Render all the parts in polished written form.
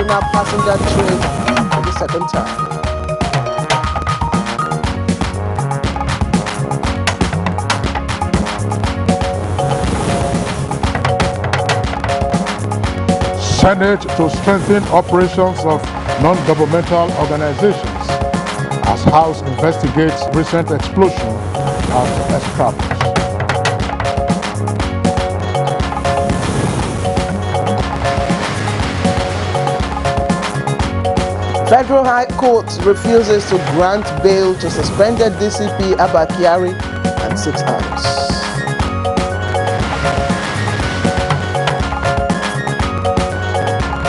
Kaduna passenger train for the second time. Senate to strengthen operations of non-governmental organizations as House investigates recent explosion at Escravos. Federal High Court refuses to grant bail to suspended DCP Abba Kyari and 6 others.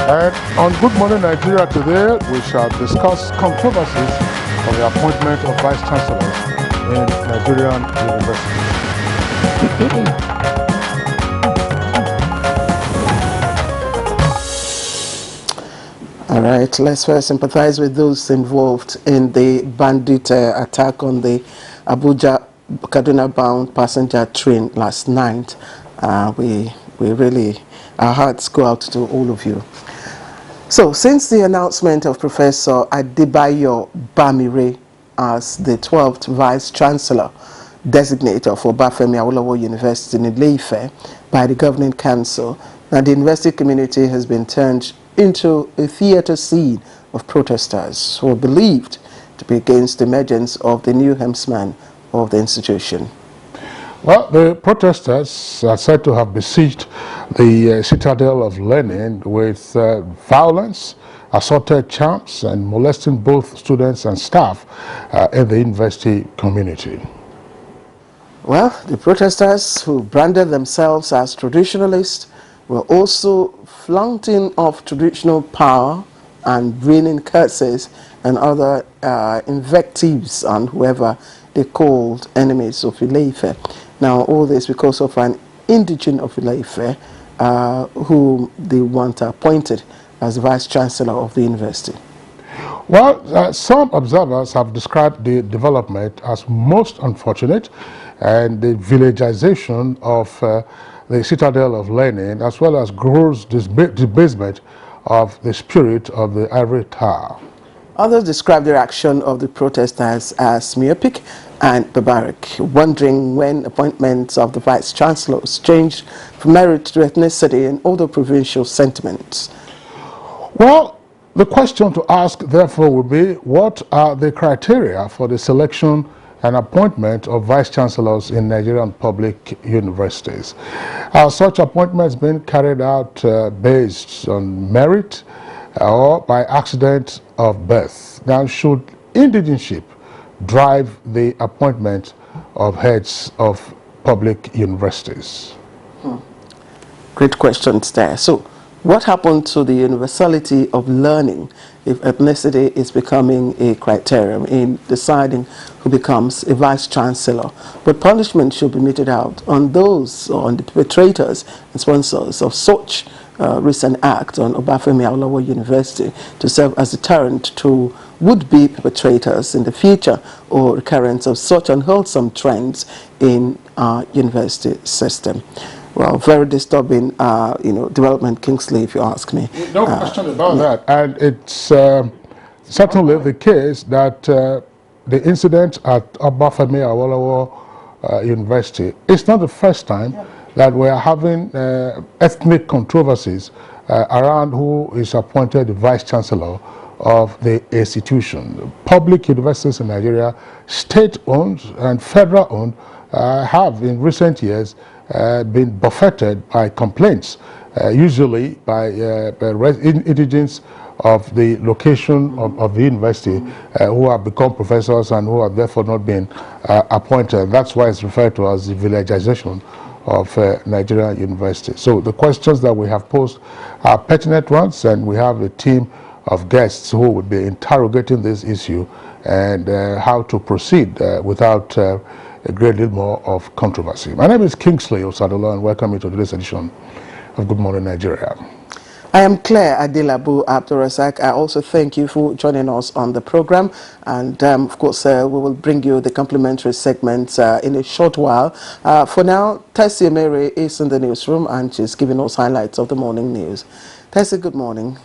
And on Good Morning Nigeria today, we shall discuss controversies of the appointment of Vice Chancellors in Nigerian universities. All right, let's first sympathize with those involved in the bandit attack on the Abuja Kaduna-bound passenger train last night. We really, our hearts go out to all of you. So, since the announcement of Professor Adebayo Bamire as the 12th Vice Chancellor designator for Obafemi Awolowo University in Ile-Ife by the Governing Council, now the university community has been turned into a theatre scene of protesters who are believed to be against the emergence of the new helmsman of the institution. Well, the protesters are said to have besieged the citadel of Lenin with violence, assaulted champs, and molesting both students and staff in the university community. Well, the protesters who branded themselves as traditionalists were also flaunting of traditional power and raining curses and other invectives on whoever they called enemies of Ile-Ife. Now, all this because of an indigene of Ile-Ife whom they want appointed as Vice Chancellor of the university. Well, some observers have described the development as most unfortunate, and the villagization of the citadel of Lenin, as well as gross debasement of the spirit of the ivory tower. Others describe the reaction of the protesters as myopic and barbaric, wondering when appointments of the Vice Chancellors changed from merit to ethnicity and other provincial sentiments. Well, the question to ask, therefore, would be, what are the criteria for the selection and appointment of Vice Chancellors in Nigerian public universities? Are such appointments being carried out based on merit or by accident of birth? Now, should indigenship drive the appointment of heads of public universities? Great questions there. So, what happened to the universality of learning if ethnicity is becoming a criterion in deciding who becomes a Vice Chancellor? But punishment should be meted out on those, on the perpetrators and sponsors of such recent act on Obafemi Awolowo University to serve as a deterrent to would-be perpetrators in the future or recurrence of such unwholesome trends in our university system. Well, very disturbing, development, Kingsley, if you ask me. No question about that. And it's certainly the case that the incident at Obafemi Awolowo University, it's not the first time that we are having ethnic controversies around who is appointed the Vice Chancellor of the institution. Public universities in Nigeria, state-owned and federal-owned, have in recent years been buffeted by complaints, usually by indigents of the location of the university who have become professors and who have therefore not been appointed. That's why it's referred to as the villagization of Nigerian university. So the questions that we have posed are pertinent ones, and we have a team of guests who would be interrogating this issue and how to proceed without a great deal more of controversy. My name is Kingsley Osadola, and welcome you to today's edition of Good Morning Nigeria. I am Claire Adilabu Abdurasak. I also thank you for joining us on the program, and of course we will bring you the complimentary segments in a short while. For now, Tessie Mary is in the newsroom and she's giving us highlights of the morning news. Tessie, good morning.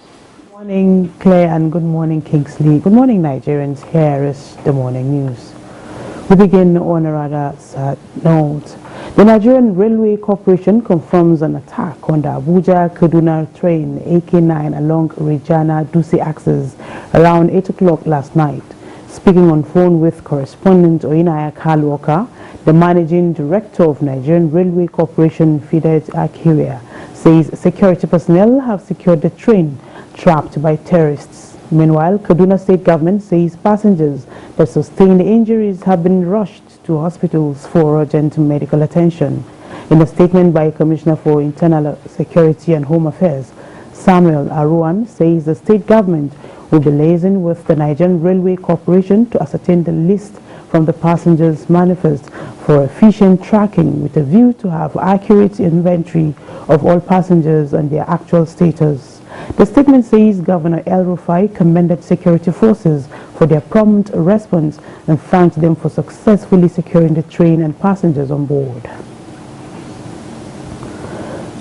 Good morning, Claire, and good morning, Kingsley. Good morning, Nigerians. Here is the morning news. We begin on a rather sad note. The Nigerian Railway Corporation confirms an attack on the Abuja-Kaduna train AK9 along Regina-Duse axis around 8 o'clock last night. Speaking on phone with correspondent Oinaya Kalwaka, the managing director of Nigerian Railway Corporation, Fidet Akiria, says security personnel have secured the train trapped by terrorists. Meanwhile, Kaduna State government says passengers that sustained injuries have been rushed to hospitals for urgent medical attention. In a statement by Commissioner for Internal Security and Home Affairs, Samuel Aruan, says the state government will be liaising with the Nigerian Railway Corporation to ascertain the list from the passengers' manifest for efficient tracking with a view to have accurate inventory of all passengers and their actual status. The statement says Governor El Rufai commended security forces for their prompt response and thanked them for successfully securing the train and passengers on board.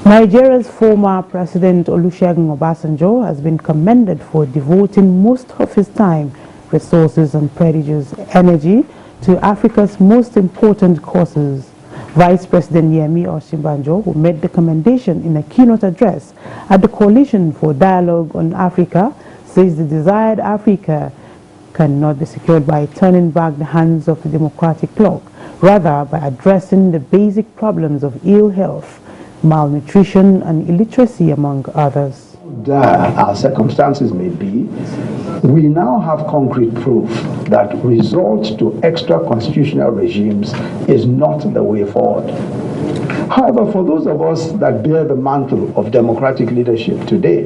Nigeria's former President Olusegun Obasanjo has been commended for devoting most of his time, resources and prodigious energy to Africa's most important causes. Vice President Yemi Osinbajo, who made the commendation in a keynote address at the Coalition for Dialogue on Africa, says the desired Africa cannot be secured by turning back the hands of the democratic clock, rather by addressing the basic problems of ill health, malnutrition and illiteracy, among others. Dire our circumstances may be, we now have concrete proof that resort to extra constitutional regimes is not the way forward. However, for those of us that bear the mantle of democratic leadership today,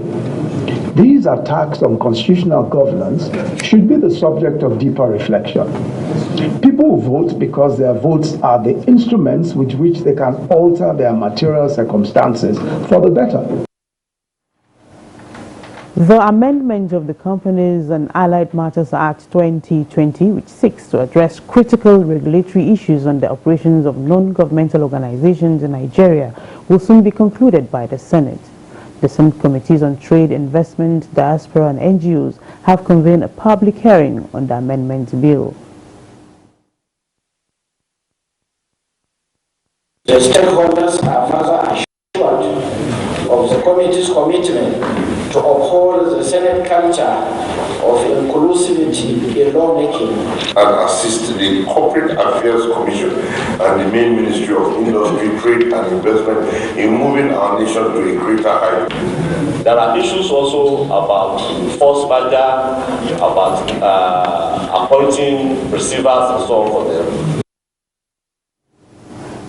these attacks on constitutional governance should be the subject of deeper reflection. People vote because their votes are the instruments with which they can alter their material circumstances for the better. The amendment of the Companies and Allied Matters Act 2020, which seeks to address critical regulatory issues on the operations of non-governmental organizations in Nigeria, will soon be concluded by the Senate. The Senate Committees on Trade, Investment, Diaspora and NGOs have convened a public hearing on the amendment bill. The stakeholders are further assured of the committee's commitment to uphold the Senate culture of inclusivity in lawmaking and assist the Corporate Affairs Commission and the main Ministry of Industry, Trade and Investment in moving our nation to a greater height. There are issues also about forced merger, about appointing receivers and so on for them.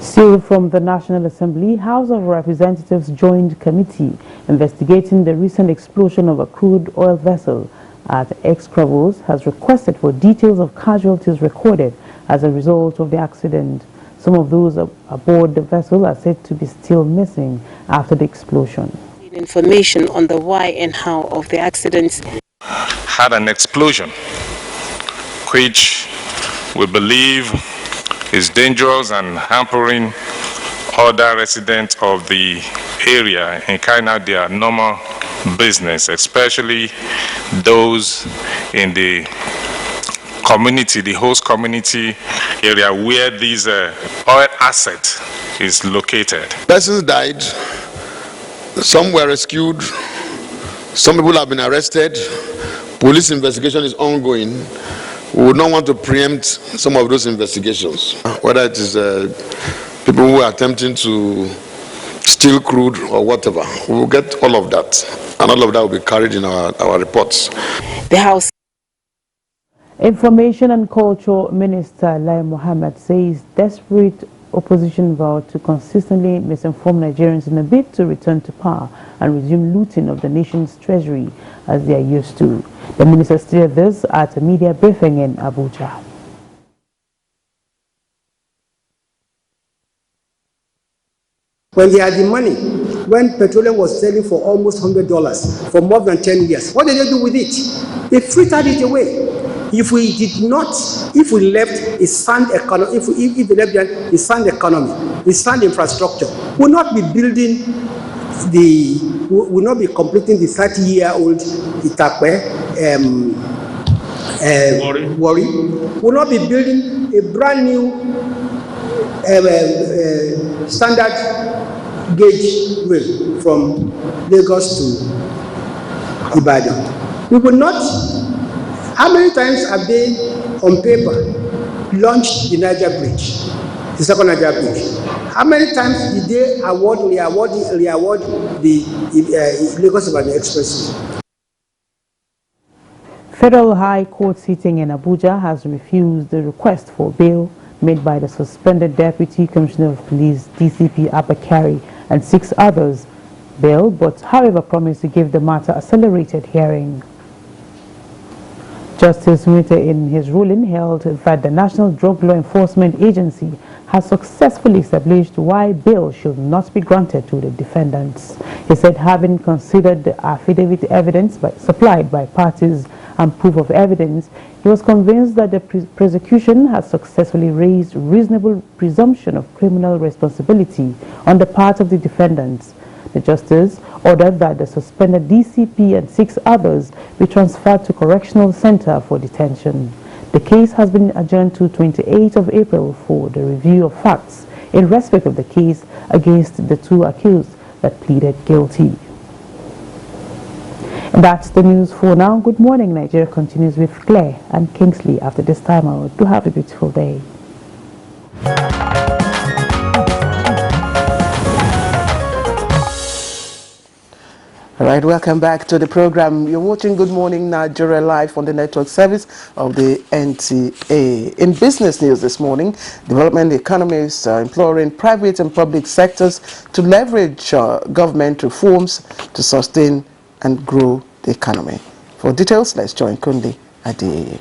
Still from the National Assembly, House of Representatives Joint Committee investigating the recent explosion of a crude oil vessel at Excravos has requested for details of casualties recorded as a result of the accident. Some of those aboard the vessel are said to be still missing after the explosion. Information on the why and how of the accident. Had an explosion, which we believe is dangerous and hampering other residents of the area in carrying out their normal business, especially those in the community, the host community area where this oil asset is located. Persons died, some were rescued, some people have been arrested. Police investigation is ongoing. We would not want to preempt some of those investigations, whether it is people who are attempting to steal crude or whatever. We will get all of that, and all of that will be carried in our reports. The House Information and Culture Minister Lai Mohammed says desperate opposition vowed to consistently misinform Nigerians in a bid to return to power and resume looting of the nation's treasury as they are used to. The minister stated this at a media briefing in Abuja. When they had the money, when petroleum was selling for almost $100 for more than 10 years, what did they do with it? They frittered it away. If we did not, if we left a sound economy, if we left a sound economy, a sound infrastructure, we'll not be building the will not be completing the 30-year-old Itakpe Warri, will not be building a brand new standard gauge rail from Lagos to Ibadan. We will not. How many times have they, on paper, launched the Niger Bridge, the second Niger Bridge? How many times did they re-award the Lagos-Ibadan Expressway? Federal High Court sitting in Abuja has refused the request for bail made by the suspended Deputy Commissioner of Police DCP Abakari and 6 others bail, but however promised to give the matter accelerated hearing. Justice Mute in his ruling held that the National Drug Law Enforcement Agency has successfully established why bail should not be granted to the defendants. He said having considered the affidavit evidence supplied by parties and proof of evidence, he was convinced that the prosecution has successfully raised reasonable presumption of criminal responsibility on the part of the defendants. The justice ordered that the suspended DCP and 6 others be transferred to Correctional Center for detention. The case has been adjourned to 28th of April for the review of facts in respect of the case against the 2 accused that pleaded guilty. And that's the news for now. Good morning. Nigeria continues with Claire and Kingsley after this time out. Do have a beautiful day. All right, welcome back to the program. You're watching Good Morning Nigeria live on the network service of the NTA. In business news this morning, development economists are imploring private and public sectors to leverage government reforms to sustain and grow the economy. For details, let's join Kundi Adeyeye.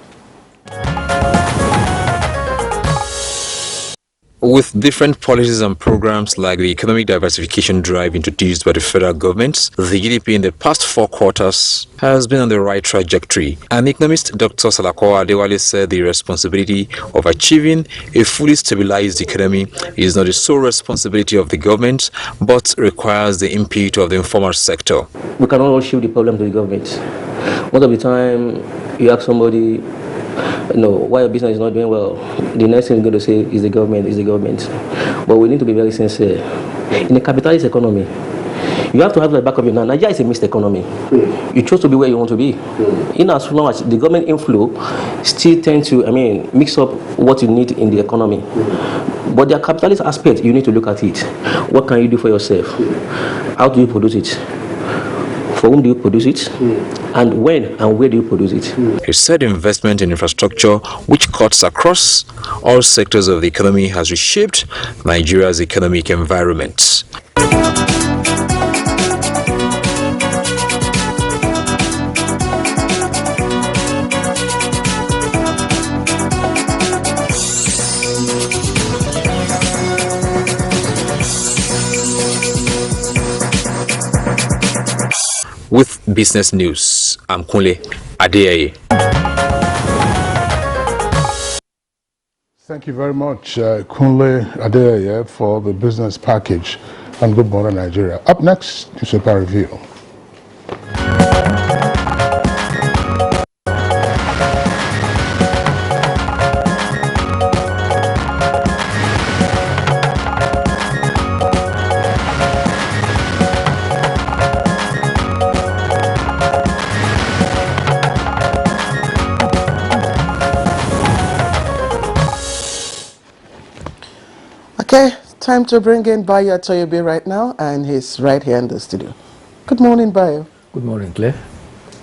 With different policies and programs like the economic diversification drive introduced by the federal government, the GDP in the past 4 quarters has been on the right trajectory. And economist Dr. Salako Adewale said the responsibility of achieving a fully stabilized economy is not the sole responsibility of the government, but requires the input of the informal sector. We cannot all shift the problem to the government. Most of the time, you ask somebody, why your business is not doing well, the next thing you're going to say is the government, But we need to be very sincere. In a capitalist economy, you have to have the back of your mind. Nigeria is a mixed economy. You chose to be where you want to be. In as long as the government inflow still tend to, mix up what you need in the economy. But the capitalist aspect, you need to look at it. What can you do for yourself? How do you produce it? For whom do you produce it? And when and where do you produce it? He said investment in infrastructure, which cuts across all sectors of the economy, has reshaped Nigeria's economic environment. With business news, I'm Kunle Adeyeye. Thank you very much, Kunle Adeyeye, for the business package and Good Morning Nigeria. Up next, newspaper review. Okay, time to bring in Bayo Toyobe right now, and he's right here in the studio. Good morning, Bayo. Good morning, Claire.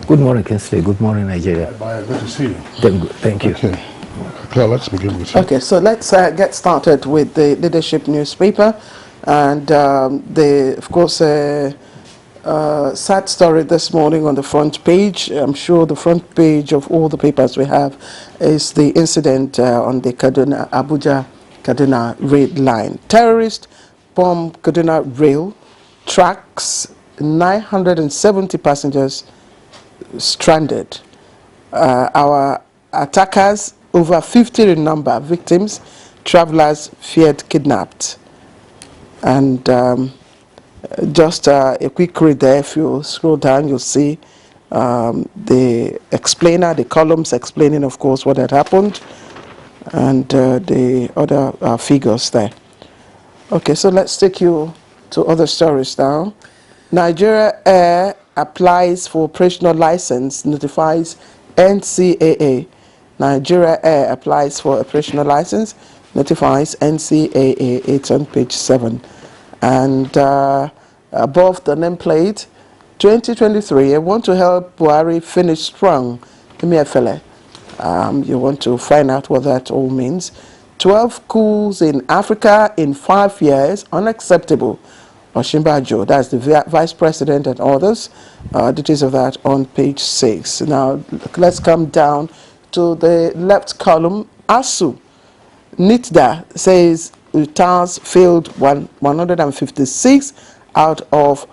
Good morning, Kingsley. Good morning, Nigeria. Bayo, good to see you. Thank you. Okay. Claire, let's begin with you. Okay, so let's get started with the leadership newspaper. And of course, sad story this morning on the front page. I'm sure the front page of all the papers we have is the incident on the Abuja Kaduna rail line. Terrorists bomb Kaduna rail tracks, 970 passengers stranded. Our attackers, over 50 in number, victims, travelers feared kidnapped. And Just a quick read there. If you scroll down, you'll see the explainer, the columns explaining, of course, what had happened, and the other figures there. Okay, so let's take you to other stories now. Nigeria Air applies for operational license, notifies NCAA. Nigeria Air applies for operational license, notifies NCAA. It's on page 7. And above the nameplate, 2023, I want to help Buhari finish strong. You want to find out what that all means. 12 coups in Africa in 5 years, unacceptable. Oshimbajo, that's the Vice President and others. Details of that on page 6. Now, let's come down to the left column. ASU, NITDA says UTAS failed 156 out of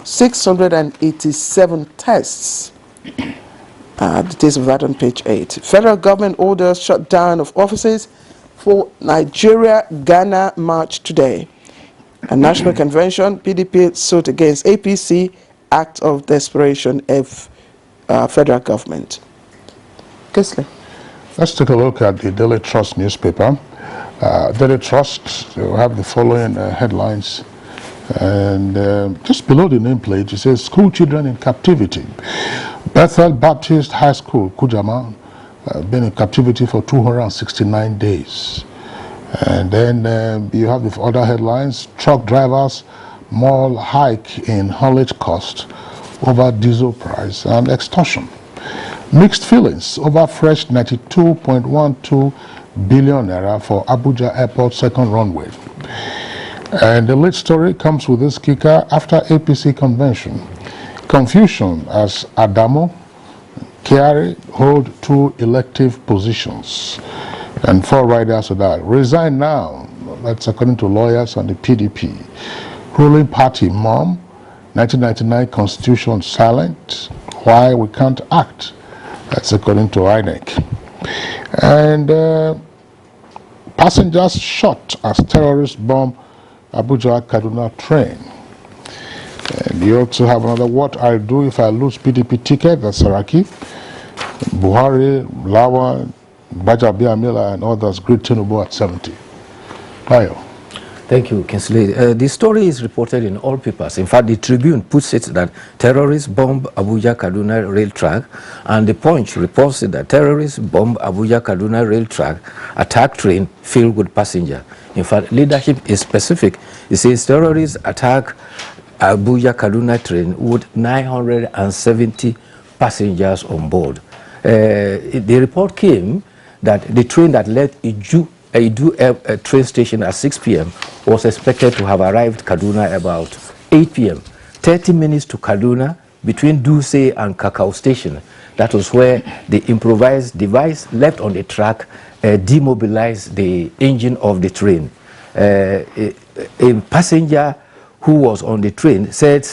687 tests. Details of that on page 8. Federal government orders shutdown of offices for Nigeria-Ghana march today. A national convention, PDP suit against APC, act of desperation of federal government. Kisley. Let's take a look at the Daily Trust newspaper. Daily Trust will have the following headlines. And just below the nameplate, it says, school children in captivity. Bethel Baptist High School, Kujama, been in captivity for 269 days. And then you have the other headlines. Truck drivers, more hike in haulage cost over diesel price and extortion. Mixed feelings over fresh 92.12 billion naira for Abuja Airport second runway. And the lead story comes with this kicker after APC convention. Confusion as Adamo, Kiari hold 2 elective positions. And 4 riders of that resign now. That's according to lawyers on the PDP. Ruling party mom, 1999 constitution silent. Why we can't act? That's according to INEC. And passengers shot as terrorists bomb Abuja Kaduna train. And you also have another, what I'll do if I lose PDP ticket, that's Saraki. Buhari, Lawa, Bajabi Amila and others greet Tinubu at 70. Bayo. Thank you, Kinsley. The story is reported in all papers. In fact, the Tribune puts it that terrorists bomb Abuja Kaduna rail track, and the Punch reports it that terrorists bomb Abuja Kaduna rail track, attack train filled with passenger. In fact, leadership is specific. It says terrorists attack Abuja Kaduna train with 970 passengers on board. The report came that the train that left Edu train station at 6 p.m. was expected to have arrived Kaduna about 8 p.m. 30 minutes to Kaduna between Duse and Kakao station. That was where the improvised device left on the track demobilized the engine of the train. A passenger who was on the train said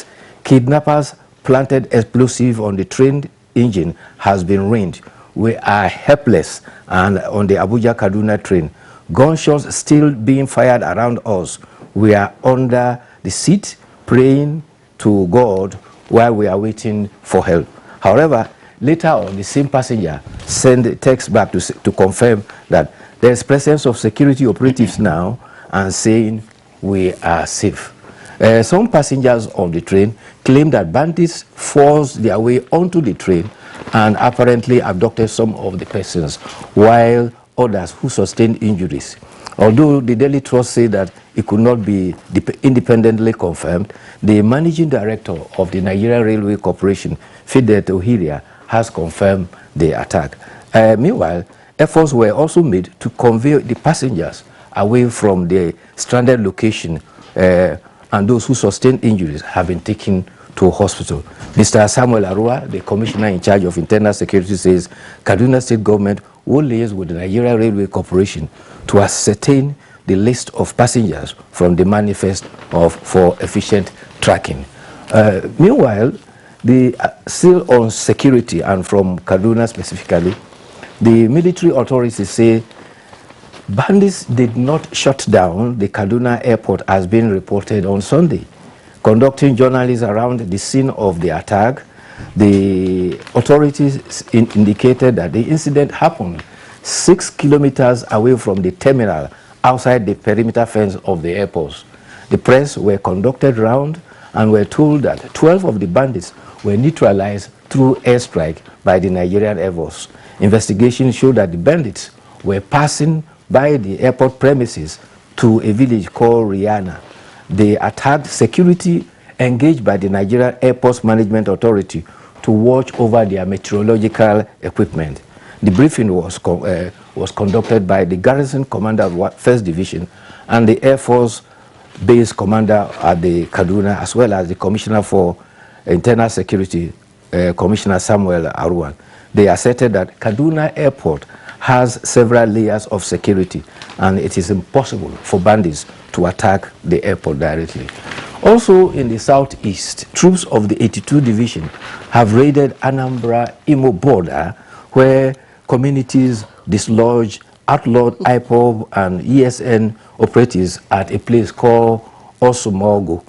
kidnappers planted explosive on the train engine has been ruined. We are helpless. And on the Abuja Kaduna train, gunshots still being fired around us. We are under the seat praying to God while we are waiting for help. However, later on, the same passenger sent a text back to confirm that there is presence of security operatives now and saying we are safe. Some passengers on the train claim that bandits forced their way onto the train and apparently abducted some of the persons, while others who sustained injuries. Although the Daily Trust said that it could not be independently confirmed, the managing director of the Nigerian Railway Corporation, Fidet Ohiria, has confirmed the attack. Meanwhile, efforts were also made to convey the passengers away from the stranded location, and those who sustained injuries have been taken to hospital. Mr. Samuel Arua, the commissioner in charge of internal security, says Kaduna State government will liaise with the Nigerian Railway Corporation to ascertain the list of passengers from the manifest for efficient tracking. Meanwhile, still on security and from Kaduna specifically, the military authorities say bandits did not shut down the Kaduna airport as being reported on Sunday. conducting journalists around the scene of the attack. The authorities indicated that the incident happened 6 kilometers away from the terminal outside the perimeter fence of the airport. The press were conducted round and were told that 12 of the bandits were neutralized through airstrike by the Nigerian Air Force. Investigations showed that the bandits were passing by the airport premises to a village called Rihanna. They attacked security engaged by the Nigerian Airports Management Authority to watch over their meteorological equipment. The briefing was conducted by the garrison commander of 1st Division and the Air Force Base commander at the Kaduna, as well as the Commissioner for Internal Security, Commissioner Samuel Aruan. They asserted that Kaduna Airport has several layers of security and it is impossible for bandits to attack the airport directly. Also in the southeast, troops of the 82 Division have raided Anambra-Imo border where communities dislodged outlawed IPOB and ESN operatives at a place called Osumogo.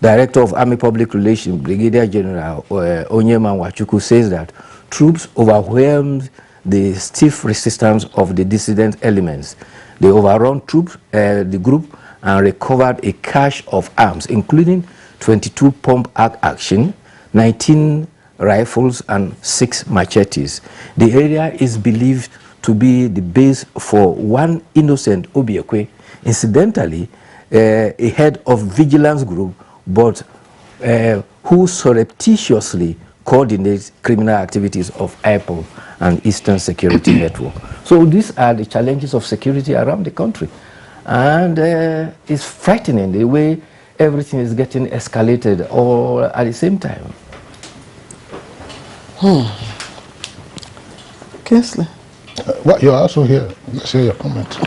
Director of Army Public Relations, Brigadier General Onyeman Wachuku, says that troops overwhelmed the stiff resistance of the dissident elements. They overrun the group and recovered a cache of arms, including 22 pump action, 19 rifles, and 6 machetes. The area is believed to be the base for one innocent Obiekwe, incidentally, a head of vigilance group, but who surreptitiously coordinates criminal activities of IPOB and Eastern Security Network. So these are the challenges of security around the country. And it's frightening the way everything is getting escalated all at the same time. Kingsley. Well, you're also here. Let's hear your comment.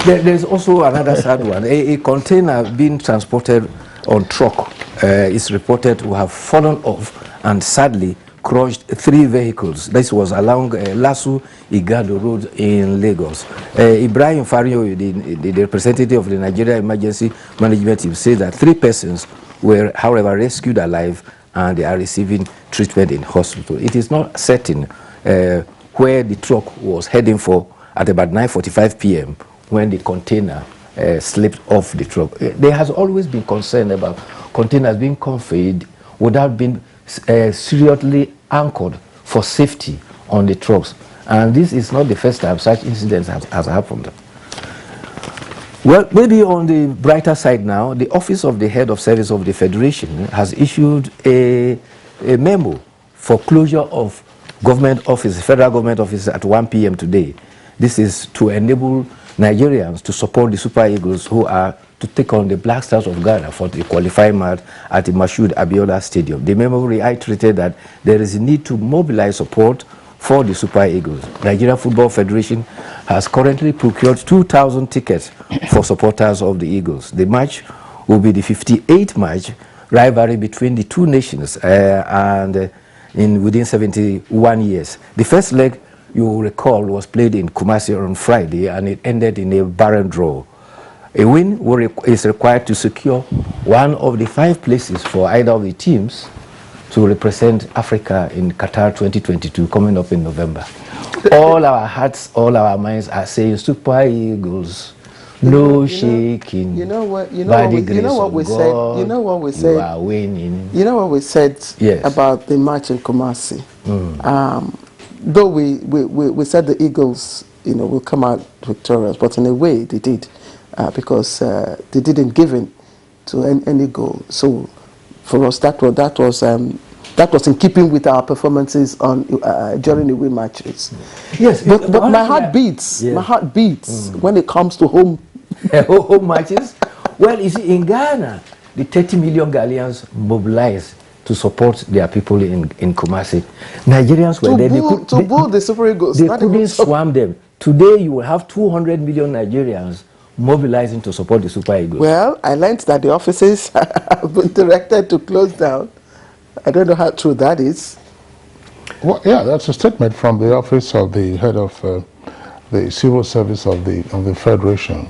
There's also another sad one. A container being transported on truck is reported to have fallen off and sadly crushed 3 vehicles. This was along Lasu Igado Road in Lagos. Ibrahim Fario, the representative of the Nigeria Emergency Management Team, says that 3 persons were, however, rescued alive and they are receiving treatment in hospital. It is not certain where the truck was heading for at about 9:45 p.m. when the container slipped off the truck. There has always been concern about containers being conveyed without being seriously anchored for safety on the trucks. And this is not the first time such incidents has happened. Well, maybe on the brighter side now, the Office of the Head of Service of the Federation has issued a memo for closure of government office, federal government office at 1 p.m. today. This is to enable Nigerians to support the Super Eagles who are to take on the Black Stars of Ghana for the qualifying match at the Mashood Abiola Stadium. The memo reiterated that there is a need to mobilize support for the Super Eagles. Nigeria Football Federation has currently procured 2,000 tickets for supporters of the Eagles. The match will be the 58th match rivalry between the two nations within 71 years. The first leg, you will recall, was played in Kumasi on Friday and it ended in a barren draw. A win is required to secure one of the 5 places for either of the teams to represent Africa in Qatar 2022 coming up in November. All our hearts, all our minds are saying Super Eagles, no shaking. You know what we said. You are winning. You know what we said about the match in Kumasi. Though we said the Eagles, will come out victorious, but in a way they did, because they didn't give in to any goal. So for us, that was in keeping with our performances on during the away matches. Yes, but my heart beats. My heart beats when it comes to home matches. Well, you see, in Ghana, the 30 million Ghanaians mobilized to support their people in Kumasi. Nigerians were there. To boo the Super Eagles. They couldn't swam them. Today, you will have 200 million Nigerians mobilizing to support the Super Eagles. Well, I learned that the offices have been directed to close down. I don't know how true that is. Well, yeah, that's a statement from the office of the head of the civil service of the Federation,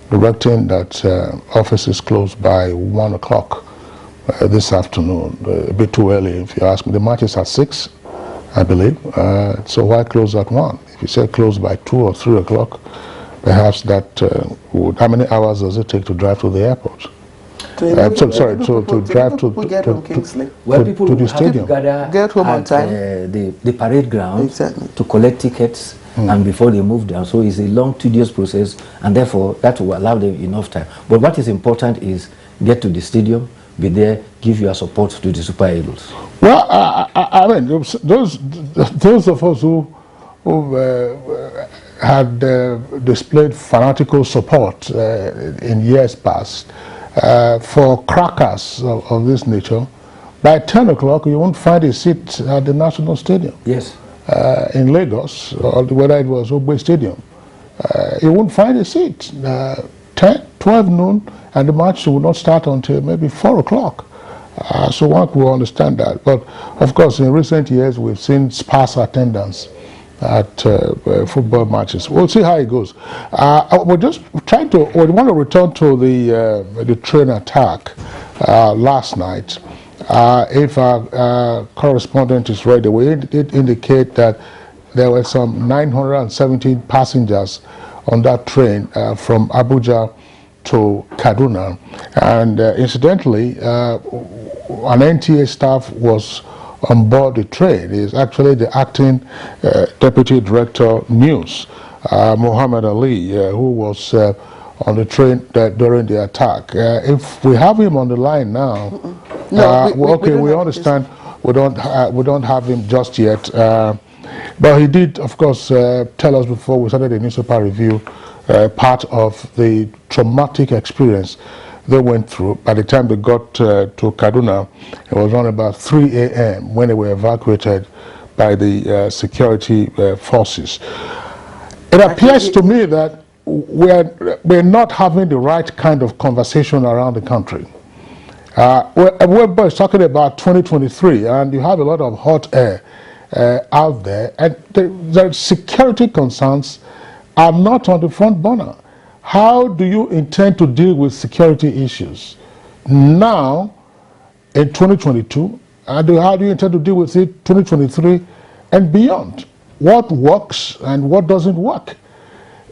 directing that offices closed by 1 o'clock this afternoon. A bit too early, if you ask me. The match is at 6, I believe. So why close at 1? If you say close by 2 or 3 o'clock, perhaps that would. How many hours does it take to drive to the airport? To drive to the stadium. Get home on time. The parade ground to collect tickets, and before they move down. So it's a long, tedious process, and therefore that will allow them enough time. But what is important is get to the stadium, be there, give your support to the Super Eagles. Well, I mean, those of us who had displayed fanatical support in years past for crackers of this nature, by 10 o'clock you won't find a seat at the National Stadium. Yes. In Lagos, or whether it was Ogbe Stadium, you won't find a seat. 10, 12 noon, and the match will not start until maybe 4 o'clock. So one will understand that. But of course, in recent years, we've seen sparse attendance at football matches. We'll see how it goes. We're just trying to. We want to return to the train attack last night. If our correspondent is ready, we did indicate that there were some 917 passengers on that train from Abuja to Kaduna, and incidentally, an NTA staff was on board the train. He's actually the acting Deputy Director News, Muhammad Ali, who was on the train during the attack. If we have him on the line now, we understand. We don't have him just yet. But he did, of course, tell us before we started the newspaper review part of the traumatic experience they went through. By the time they got to Kaduna, it was around about 3 a.m. when they were evacuated by the security forces. It appears to me that we're not having the right kind of conversation around the country. We're talking about 2023, and you have a lot of hot air out there, and the security concerns are not on the front burner. How do you intend to deal with security issues now in 2022, and how do you intend to deal with it 2023 and beyond? What works and what doesn't work?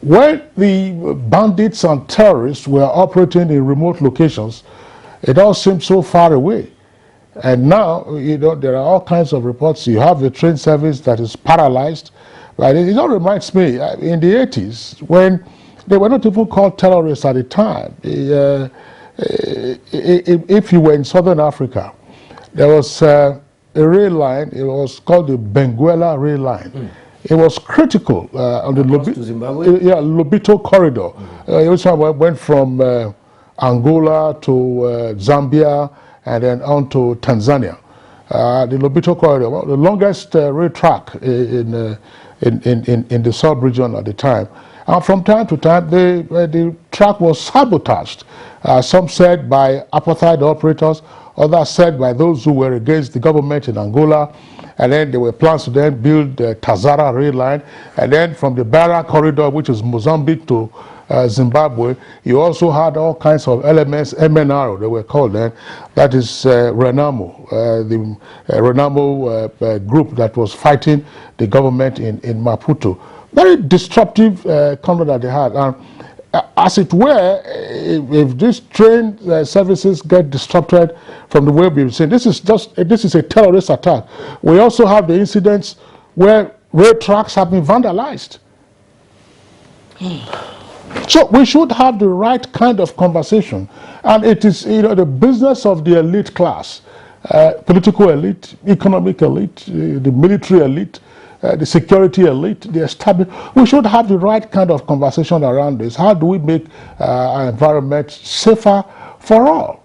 When the bandits and terrorists were operating in remote locations, it all seemed so far away. And now, you know, there are all kinds of reports. You have the train service that is paralyzed. Right? It all reminds me, in the 80s, when they were not even called terrorists at the time. If you were in southern Africa, there was a rail line. It was called the Benguela rail line. It was critical on the Lobito corridor. It went from Angola to Zambia and then on to Tanzania. The Lobito corridor, the longest rail track in the sub-region at the time. And from time to time, the track was sabotaged. Some said by apartheid operators, others said by those who were against the government in Angola. And then there were plans to then build the Tazara rail line. And then from the Barra corridor, which is Mozambique to Zimbabwe, you also had all kinds of elements, MNR they were called then, that is Renamo, the Renamo group that was fighting the government in Maputo. Very disruptive conduct that they had. And as it were, if these train services get disrupted from the way we've seen, this is a terrorist attack. We also have the incidents where rail tracks have been vandalized. So we should have the right kind of conversation, and it is, you know, the business of the elite class, political elite, economic elite, the military elite, the security elite, the established. We should have the right kind of conversation around this. How do we make our environment safer for all?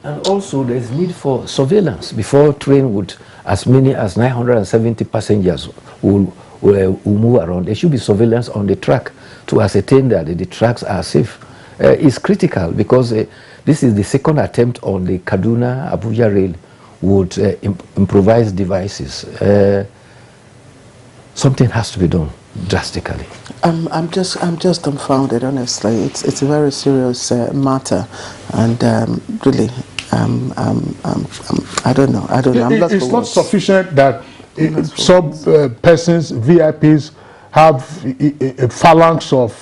And also there's need for surveillance. Before train would, as many as 970 passengers will move around, there should be surveillance on the track to ascertain that the tracks are safe. It's critical because this is the second attempt on the Kaduna-Abuja rail with improvised devices. Something has to be done drastically. I'm just dumbfounded, honestly. It's a very serious matter, and really, I don't know. I'm lost It's for not words. sufficient that some persons, VIPs, have a phalanx of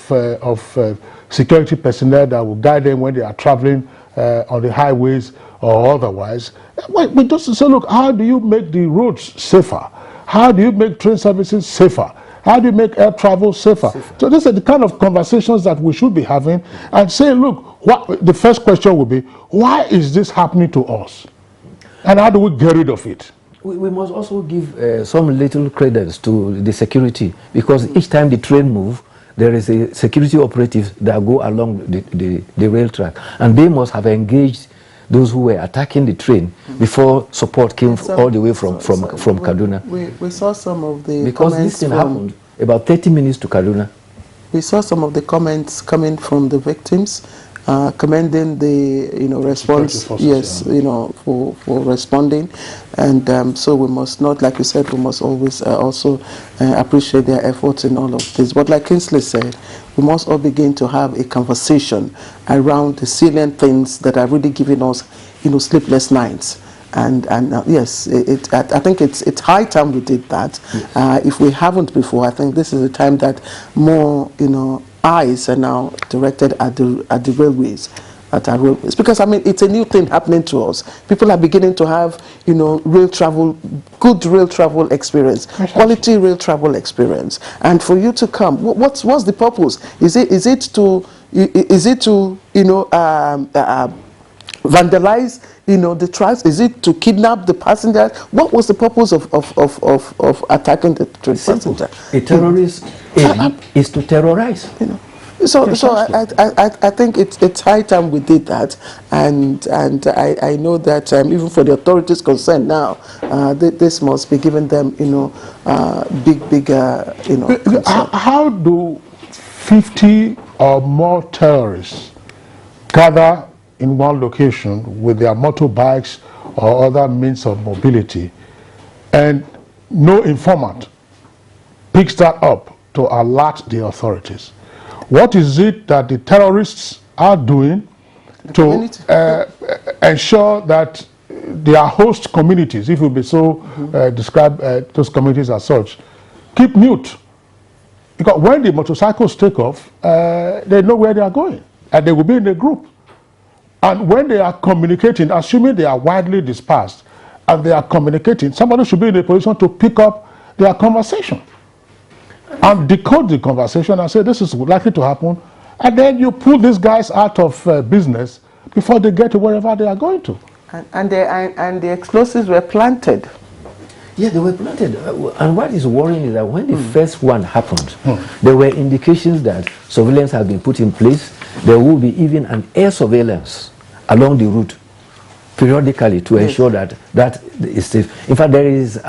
security personnel that will guide them when they are traveling on the highways or otherwise. We just say, look, how do you make the roads safer? How do you make train services safer? How do you make air travel safer? So these are the kind of conversations that we should be having and say, look, the first question will be, why is this happening to us? And how do we get rid of it? We must also give some little credence to the security, because each time the train moves, there is a security operative that go along the rail track, and they must have engaged those who were attacking the train before support came all the way from Kaduna. We saw some of the because this thing happened about 30 minutes to Kaduna. We saw some of the comments coming from the victims, commending the response, yes, for responding, and so we must not, like you said, we must always also appreciate their efforts in all of this. But like Kingsley said, we must all begin to have a conversation around the salient things that are really giving us, sleepless nights. And yes, I think it's high time we did that. If we haven't before, I think this is the time that more eyes are now directed at the railways, at our railways, because I mean it's a new thing happening to us. People are beginning to have rail travel, good rail travel experience, quality rail travel experience, and for you to come, what's the purpose? Is it to vandalize the tracks? Is it to kidnap the passengers? What was the purpose of attacking the passenger? A terrorist aim is to terrorize. So I think it's high time we did that, and I know that even for the authorities concerned now, this must be giving them big concern. How do 50 or more terrorists gather in one location with their motorbikes or other means of mobility, and no informant picks that up to alert the authorities? What is it that the terrorists are doing to ensure that their host communities, if we may so describe those communities as such, keep mute? Because when the motorcycles take off, they know where they are going, and they will be in a group. And when they are communicating, assuming they are widely dispersed, and they are communicating, somebody should be in a position to pick up their conversation and decode the conversation and say, this is likely to happen. And then you pull these guys out of business before they get to wherever they are going to. And the explosives were planted. Yeah, they were planted. And what is worrying is that when the first one happened, there were indications that surveillance had been put in place. There will be even an air surveillance along the route periodically to ensure that is safe. In fact, there is a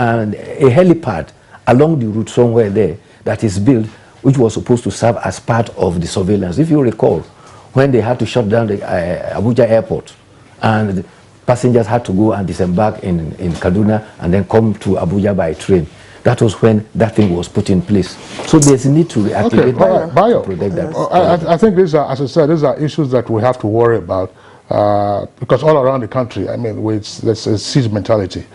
helipad along the route somewhere there that is built, which was supposed to serve as part of the surveillance. If you recall, when they had to shut down the Abuja airport, and passengers had to go and disembark in Kaduna and then come to Abuja by train, that was when that thing was put in place. So there's a need to reactivate Bio, to protect that. I think these are, as I said, these are issues that we have to worry about because all around the country, I mean, there's a siege mentality.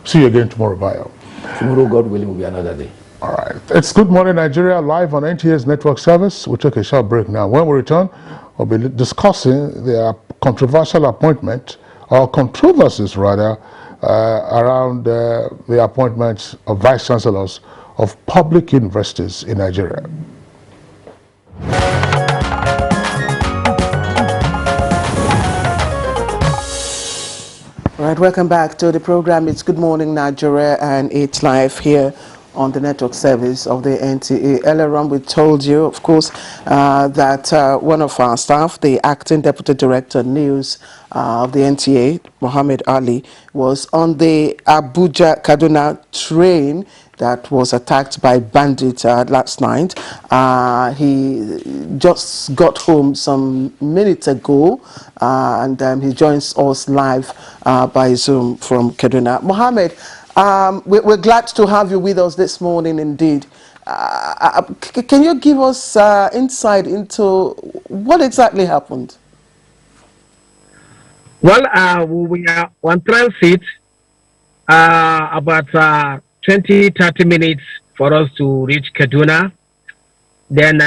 See you again tomorrow, Bio. Tomorrow, God willing, will be another day. All right. It's Good Morning Nigeria live on NTA's network service. We'll take a short break now. When we return, we'll be discussing the controversial appointment, or controversies rather, around the appointments of vice chancellors of public universities in Nigeria. All right, welcome back to the program. It's Good Morning Nigeria, and it's live here on the network service of the NTA. Earlier on, we told you, of course, that one of our staff, the acting deputy director news of the NTA, Mohammed Ali, was on the Abuja Kaduna train that was attacked by bandits last night. He just got home some minutes ago, and he joins us live by Zoom from Kaduna. Mohammed, we're glad to have you with us this morning indeed. Can you give us insight into what exactly happened? Well, we are on transit about 20, 30 minutes for us to reach Kaduna. Then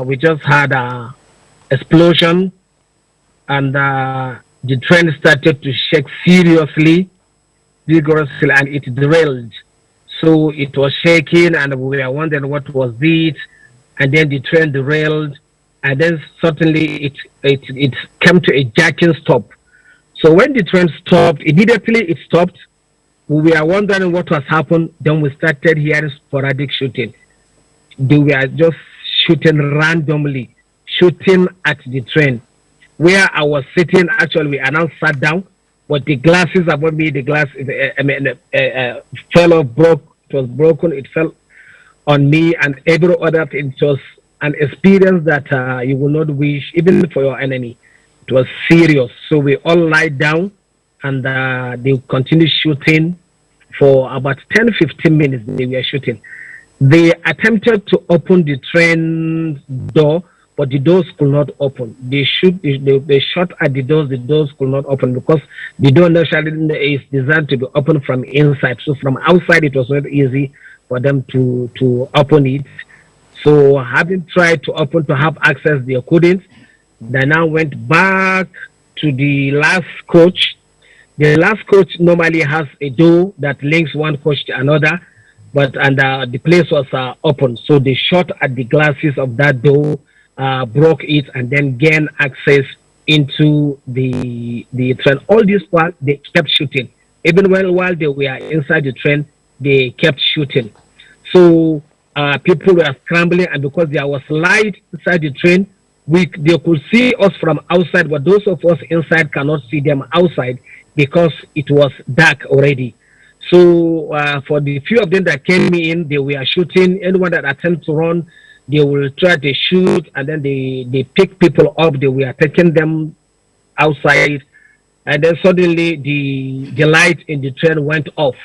we just had a explosion, and the train started to shake seriously, vigorously, and it derailed. So it was shaking, and we were wondering what was it. And then the train derailed, and then suddenly it came to a jerking stop. So when the train stopped, immediately it stopped. We were wondering what was happened. Then we started hearing sporadic shooting. They were just shooting randomly, shooting at the train. Where I was sitting, actually, we announced sat down, but the glasses above me, the glass, fell off, broke. It was broken. It fell on me and every other thing. It was an experience that you will not wish, even for your enemy. It was serious. So we all lied down, and they continued shooting for about 10, 15 minutes. They were shooting. They attempted to open the train door, but the doors could not open. They shot at the doors could not open because the door naturally is designed to be opened from inside. So from outside, it was not easy for them to open it. So having tried to open to have access, they couldn't. They now went back to the last coach. The last coach normally has a door that links one coach to another, but the place was open. So they shot at the glasses of that door, broke it, and then gained access into the train. All this while they kept shooting. Even while they were inside the train, they kept shooting. So people were scrambling, and because there was light inside the train, they could see us from outside, but those of us inside cannot see them outside because it was dark already. So for the few of them that came in, they were shooting. Anyone that attempted to run, they will try to shoot, and then they pick people up. They were taking them outside, and then suddenly the light in the train went off.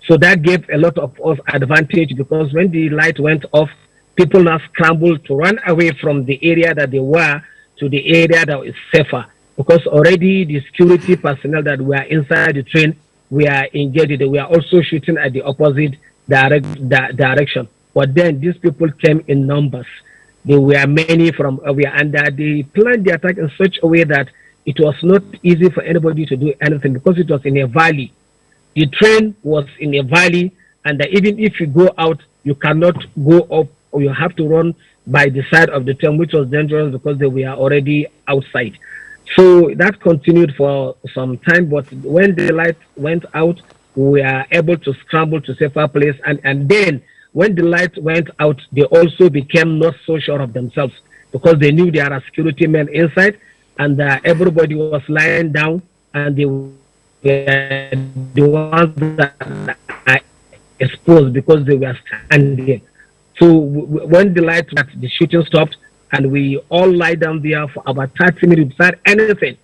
So that gave a lot of us advantage because when the light went off, people now scrambled to run away from the area that they were to the area that is safer because already the security personnel that were inside the train were engaged. They were also shooting at the opposite direction. But then these people came in numbers. There were many from everywhere, and they planned the attack in such a way that it was not easy for anybody to do anything because it was in a valley. The train was in a valley, and even if you go out, you cannot go up, or you have to run by the side of the train, which was dangerous because they were already outside. So that continued for some time, but when the light went out, we were able to scramble to safer place, and then when the light went out, they also became not so sure of themselves because they knew there are security men inside, and everybody was lying down, and they were the ones that are exposed because they were standing. So when the light, the shooting stopped, and we all lie down there for about 30 minutes without anything.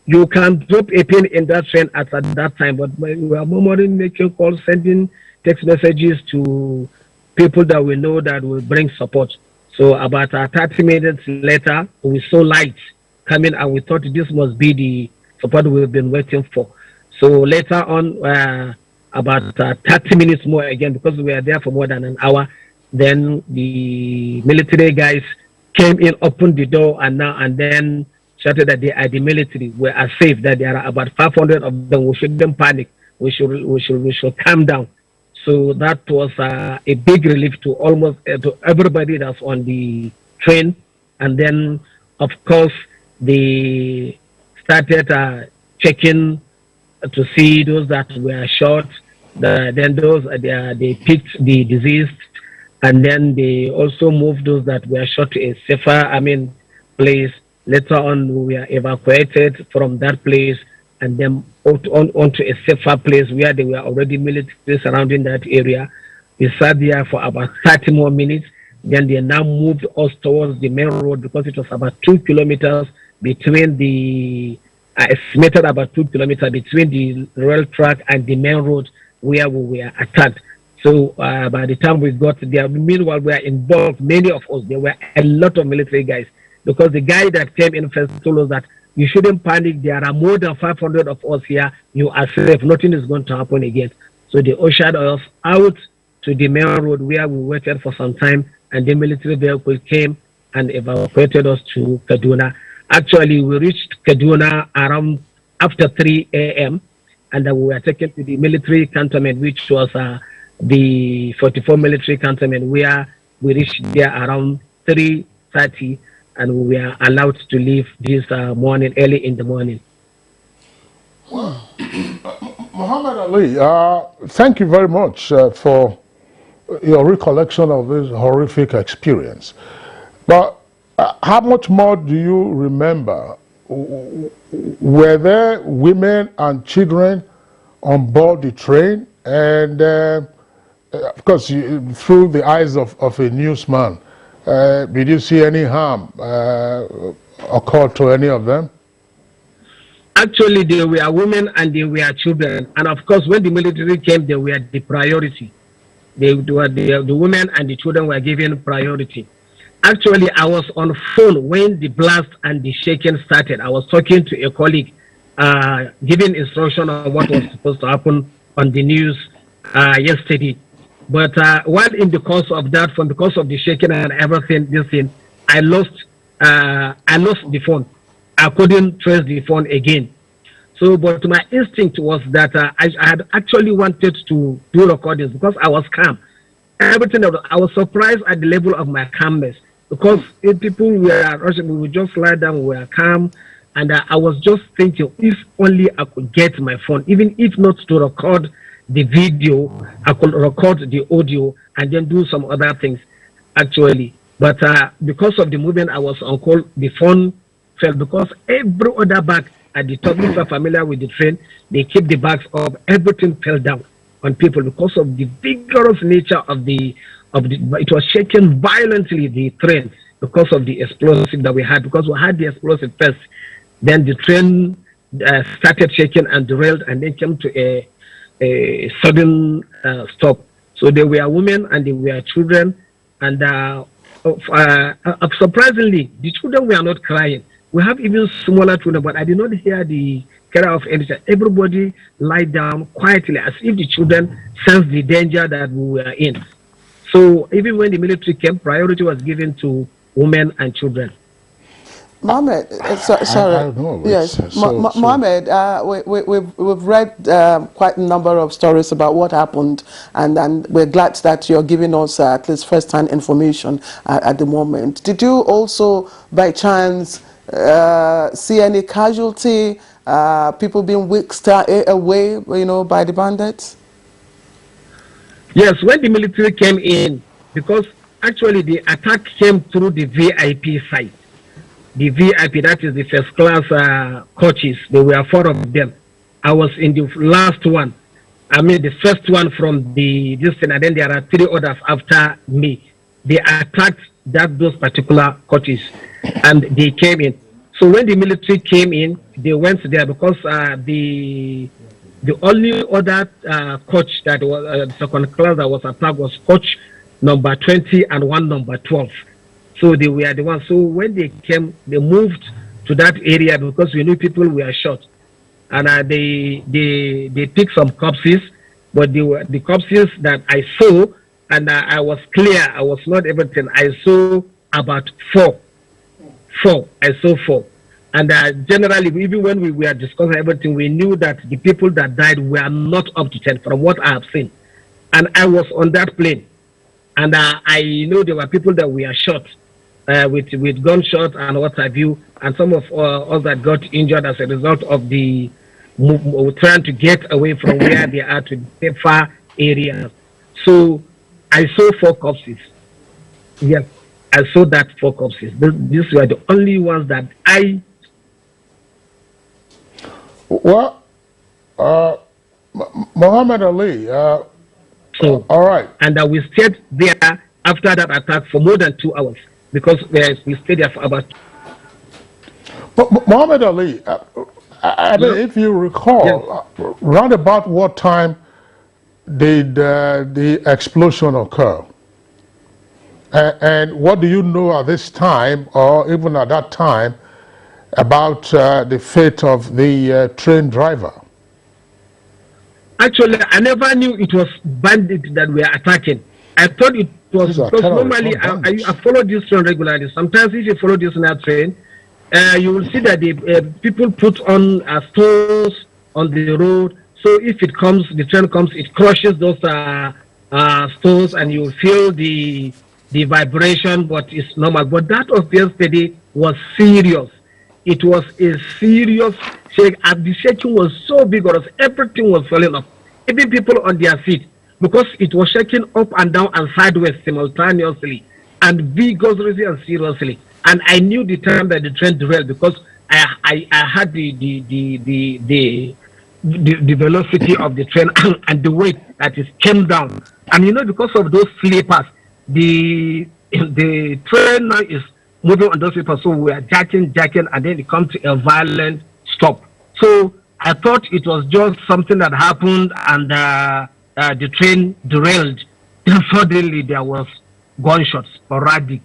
You can drop a pin in that train at that time, but we are murmuring, making calls, sending text messages to people that we know that will bring support. So about 30 minutes later, we saw light coming, and we thought this must be the support we've been waiting for. So later on, about 30 minutes more again, because we were there for more than an hour, then the military guys came in, opened the door, and then shouted that they are the military. We are safe. That there are about 500 of them. We shouldn't panic. We should calm down. So that was a big relief to almost to everybody that's on the train. And then, of course, they started checking to see those that were shot. Then those they picked the deceased, and then they also moved those that were shot to a safer, place. Later on, we were evacuated from that place and then onto a safer place where they were already military surrounding that area. We sat there for about 30 more minutes. Then they now moved us towards the main road because it was about 2 kilometers between the estimated about 2 kilometers between the rail track and the main road where we were attacked. So by the time we got there, meanwhile, we were involved, many of us, there were a lot of military guys, because the guy that came in first told us that You shouldn't panic. There are more than 500 of us here. You are safe. Nothing is going to happen again. So they ushered us out to the main road where we waited for some time, and the military vehicle came and evacuated us to Kaduna. Actually, we reached Kaduna around after 3 a.m. and we were taken to the military cantonment, which was the 44 military cantonment, where we reached there around 3:30, and we were allowed to leave this morning, early in the morning. Muhammad Ali, thank you very much for your recollection of this horrific experience. But how much more do you remember? Were there women and children on board the train? And of course, through the eyes of a newsman, did you see any harm occur to any of them? Actually, they were women and they were children. And of course, when the military came, they were the priority. The women and the children were given priority. Actually, I was on phone when the blast and the shaking started. I was talking to a colleague, giving instruction on what was supposed to happen on the news yesterday. But while in the course of that, because of the shaking and everything, I lost the phone. I couldn't trace the phone again. So, but my instinct was that I had actually wanted to do recordings because I was calm. Everything, I was surprised at the level of my calmness, because if people were rushing, we would just lie down, we were calm. And I was just thinking, if only I could get my phone, even if not to record the video, I could record the audio and then do some other things, actually. But because of the movement, I was on call, the phone fell, because every other bag at the top, if you are familiar with the train, they keep the bags up, everything fell down on people because of the vigorous nature of the it was shaking violently, the train, because of the explosive that we had, because we had the explosive first. Then the train started shaking and derailed, and then came to a sudden stop. So there were women and there were children, and surprisingly, the children were not crying. We have even smaller children, but I did not hear the cry of any child. Everybody lied down quietly, as if the children sensed the danger that we were in. So even when the military came, priority was given to women and children. Mohammed, sorry. Yes, Mohammed, we've read quite a number of stories about what happened, and we're glad that you're giving us at least first-hand information at the moment. Did you also, by chance, see any casualty, people being whisked away, by the bandits? Yes, when the military came in, because actually the attack came through the VIP site. The VIP, that is the first class coaches, there were 4 of them. I was in the last one. I mean the first one from this thing, and then there are 3 others after me. They attacked those particular coaches, and they came in. So when the military came in, they went there, because the only other coach that was second class that was attacked was coach number 20 and one number 12. So they were the ones. So when they came, they moved to that area because we knew people were shot, and they picked some corpses, but the corpses that I saw, and I was clear, I was not everything. I saw about 4. I saw 4. And generally, even when we were discussing everything, we knew that the people that died were not up to 10 from what I have seen. And I was on that plane. And I know there were people that were shot with gunshot and what have you. And some of us that got injured as a result of the trying to get away from where they are to the far areas. So I saw 4 corpses. Yes, I saw that 4 corpses. These were the only ones that I... Well, Muhammad Ali, all right. And we stayed there after that attack for more than 2 hours, because we stayed there for about... But Muhammad Ali, I mean, if you recall, round about what time did the explosion occur? And what do you know at this time, or even at that time, about the fate of the train driver? Actually, I never knew it was bandits that were attacking. I thought it was These are because terrorists, normally not bandits. I follow this train regularly. Sometimes if you follow this night train, you will see that the people put on stores on the road. So if it comes, the train comes, it crushes those stores, and you feel the vibration. But it's normal. But that of yesterday was serious. It was a serious shake, and the shaking was so vigorous. Everything was falling off. Even people on their feet, because it was shaking up and down and sideways simultaneously, and vigorously and seriously. And I knew the time that the train derailed because I had the velocity of the train and the weight that it came down. And you know, because of those sleepers, the train now is moving on those sleepers. So we are jacking, and then it comes to a violent stop. So I thought it was just something that happened, and the train derailed. Then suddenly there was gunshots, sporadic,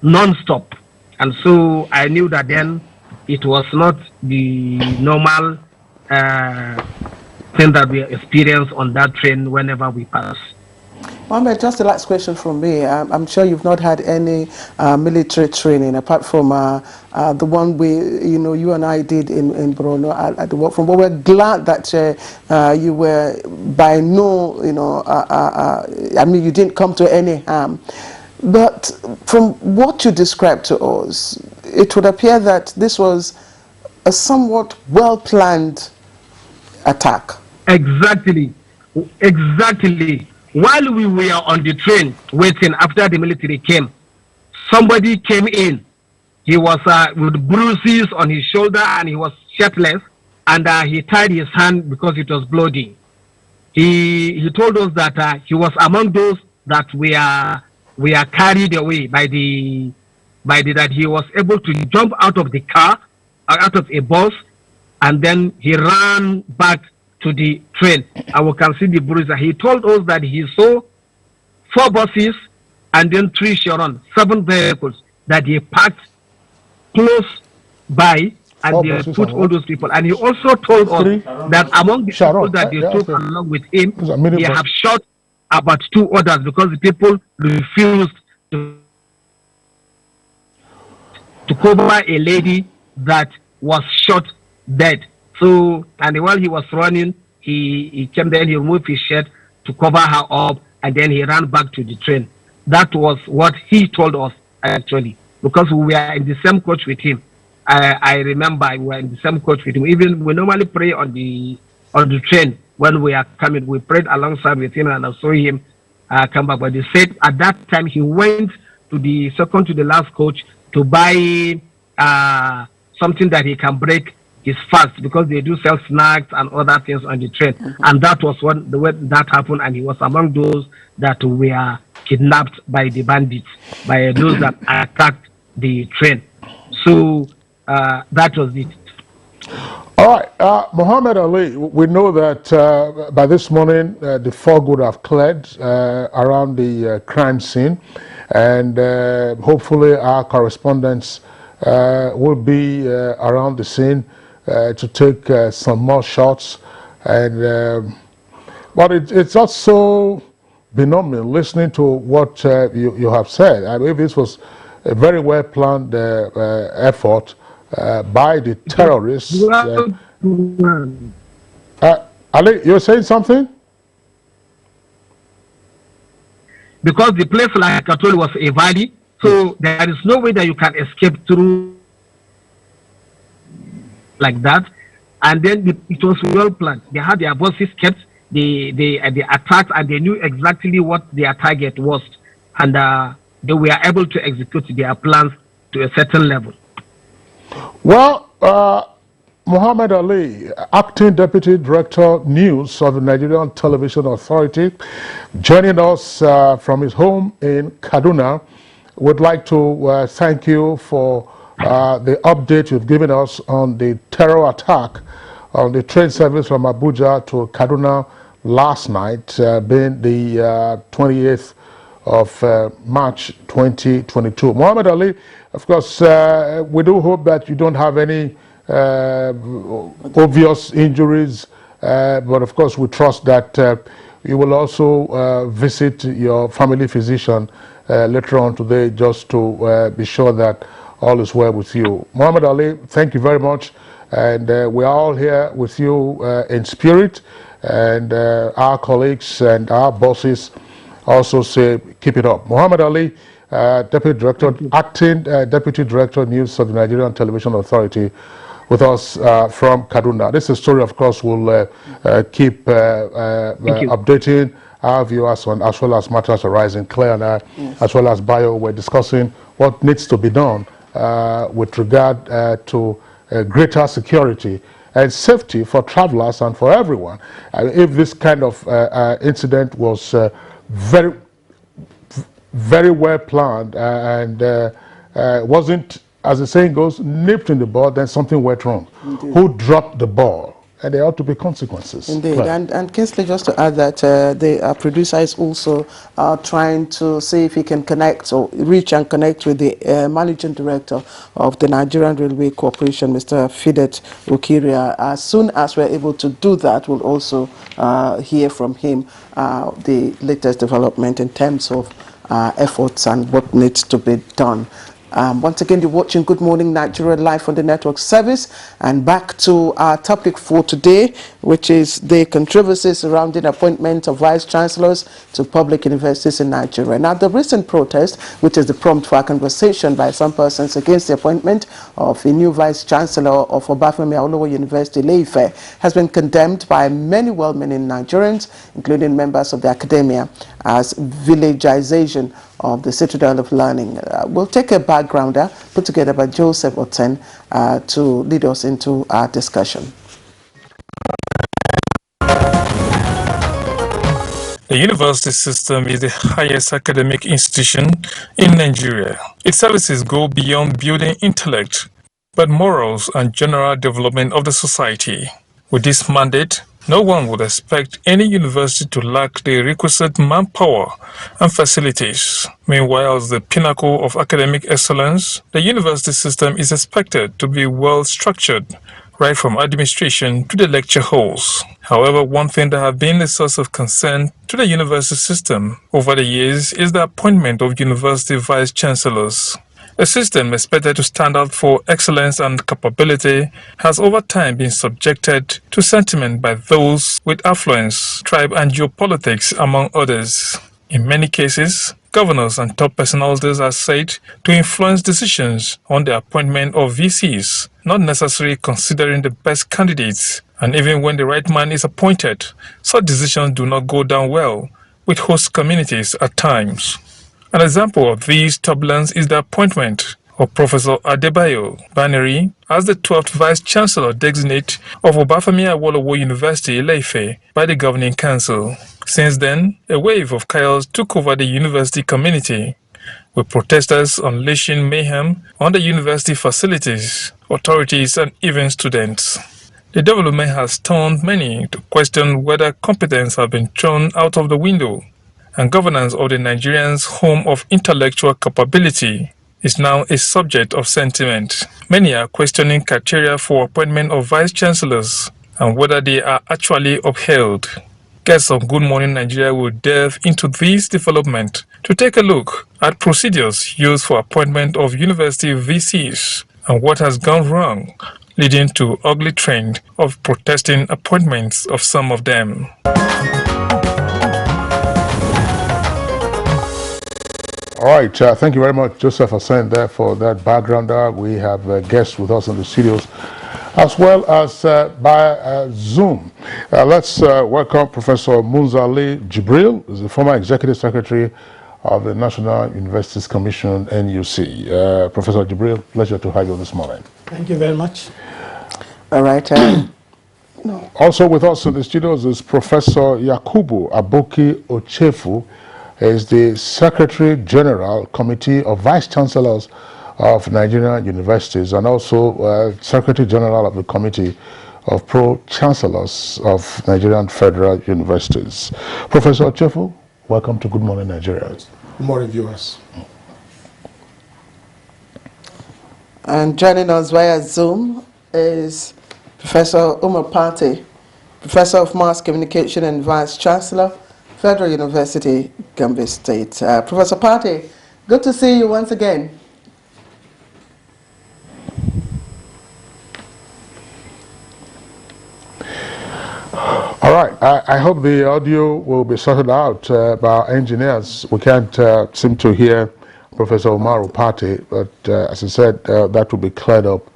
non-stop. And so I knew that then it was not the normal thing that we experience on that train whenever we pass. Mohammed, just the last question from me. I'm sure you've not had any military training apart from the one you and I did in Borno at the work from. But we're glad that you were by no, I mean, you didn't come to any harm. But from what you described to us, it would appear that this was a somewhat well-planned attack. Exactly. While we were on the train waiting after the military came, somebody came in. He was with bruises on his shoulder and he was shirtless, and he tied his hand because it was bloody. He told us that he was among those that we are carried away by that he was able to jump out of the car, out of a bus, and then he ran back to the train, and we can see the bruiser. He told us that he saw 4 buses and then 3 Sharon, 7 vehicles that he parked close by, and they put all those people. And he also told us that among the people that they took along with him, he have shot about 2 others because the people refused to cover a lady that was shot dead. So, and while he was running, he came there, he removed his shirt to cover her up, and then he ran back to the train. That was what he told us, actually, because we were in the same coach with him. I remember we were in the same coach with him. Even we normally pray on the train when we are coming. We prayed alongside with him, and I saw him come back. But they said at that time he went to the second to the last coach to buy something that he can break his fast, because they do sell snacks and other things on the train. And that was when that happened, and he was among those that were kidnapped by the bandits, by those that attacked the train. So that was it. All right, Muhammad Ali, we know that by this morning the fog would have cleared around the crime scene, and hopefully our correspondents will be around the scene to take some more shots. And but it's also phenomenal listening to what you have said. I believe this was a very well planned effort by the terrorists. Ali, you're saying something? Because the place, like I told you, was a valley, so there is no way that you can escape through like that. And then it was well planned. They had their bosses kept the attacks, and they knew exactly what their target was, and they were able to execute their plans to a certain level. Well, Muhammad Ali, Acting Deputy Director News of the Nigerian Television Authority, joining us from his home in Kaduna, would like to thank you for the update you've given us on the terror attack on the train service from Abuja to Kaduna last night, being the 28th of March 2022. Muhammad Ali, of course, we do hope that you don't have any obvious injuries, but of course we trust that you will also visit your family physician later on today just to be sure that all is well with you. Muhammad Ali, thank you very much, and we are all here with you in spirit, and our colleagues and our bosses also say keep it up. Muhammad Ali, Deputy Director, Acting Deputy Director News of the Nigerian Television Authority, with us from Kaduna. This is a story, of course, we'll keep updating our viewers on, as well as matters arising. Claire and I, as well as Bio, we're discussing what needs to be done with regard to greater security and safety for travelers and for everyone. If this kind of incident was very well planned and wasn't, as the saying goes, nipped in the bud, then something went wrong. Indeed. Who dropped the ball? And there ought to be consequences. Indeed, and Kingsley, just to add that the producer is also trying to see if he can connect or reach and connect with the managing director of the Nigerian Railway Corporation, Mr. Fidet Okiria. As soon as we're able to do that, we'll also hear from him the latest development in terms of efforts and what needs to be done. Once again, you're watching Good Morning Nigeria live on the network service, and back to our topic for today, which is the controversies surrounding appointment of vice chancellors to public universities in Nigeria. Now, the recent protest, which is the prompt for a conversation by some persons against the appointment of a new vice chancellor of Obafemi Awolowo University, Ile-Ife, has been condemned by many well-meaning Nigerians, including members of the academia, as villagization of the citadel of learning. We'll take a backgrounder put together by Joseph Oten to lead us into our discussion. The university system is the highest academic institution in Nigeria. Its services go beyond building intellect, but morals and general development of the society. With this mandate, no one would expect any university to lack the requisite manpower and facilities. Meanwhile, as the pinnacle of academic excellence, the university system is expected to be well structured, right from administration to the lecture halls. However, one thing that has been a source of concern to the university system over the years is the appointment of university vice chancellors. A system expected to stand out for excellence and capability has over time been subjected to sentiment by those with affluence, tribe and geopolitics, among others. In many cases, governors and top personalities are said to influence decisions on the appointment of VCs, not necessarily considering the best candidates, and even when the right man is appointed, such decisions do not go down well with host communities at times. An example of this turbulence is the appointment of Professor Adebayo Baneri as the 12th Vice Chancellor designate of Obafemi Awolowo University, Ile-Ife, by the Governing Council. Since then, a wave of chaos took over the university community, with protesters unleashing mayhem on the university facilities, authorities, and even students. The development has turned many to question whether competence has been thrown out of the window, and governance of the Nigerians' home of intellectual capability is now a subject of sentiment. Many are questioning criteria for appointment of vice chancellors and whether they are actually upheld. Guests of Good Morning Nigeria will delve into this development to take a look at procedures used for appointment of university VCs and what has gone wrong, leading to ugly trend of protesting appointments of some of them. All right, thank you very much, Joseph Hassan, there for that background. We have guests with us in the studios, as well as by Zoom. Let's welcome Professor Munzali Jibril, who's the former Executive Secretary of the National Universities Commission, NUC. Professor Jibril, pleasure to have you this morning. Thank you very much. All right. Also with us in the studios is Professor Yakubu Aboki Ochefu, is the Secretary General Committee of Vice Chancellors of Nigerian Universities and also Secretary General of the Committee of Pro-Chancellors of Nigerian Federal Universities. Professor Ochefu, Welcome to Good Morning Nigeria. Good morning, viewers. And joining us via Zoom is Professor Umar Pate, Professor of Mass Communication and Vice Chancellor, Federal University, Gambia State. Professor Pate, good to see you once again. All right, I hope the audio will be sorted out by our engineers. We can't seem to hear Professor Umaru Pate, but as I said, that will be cleared up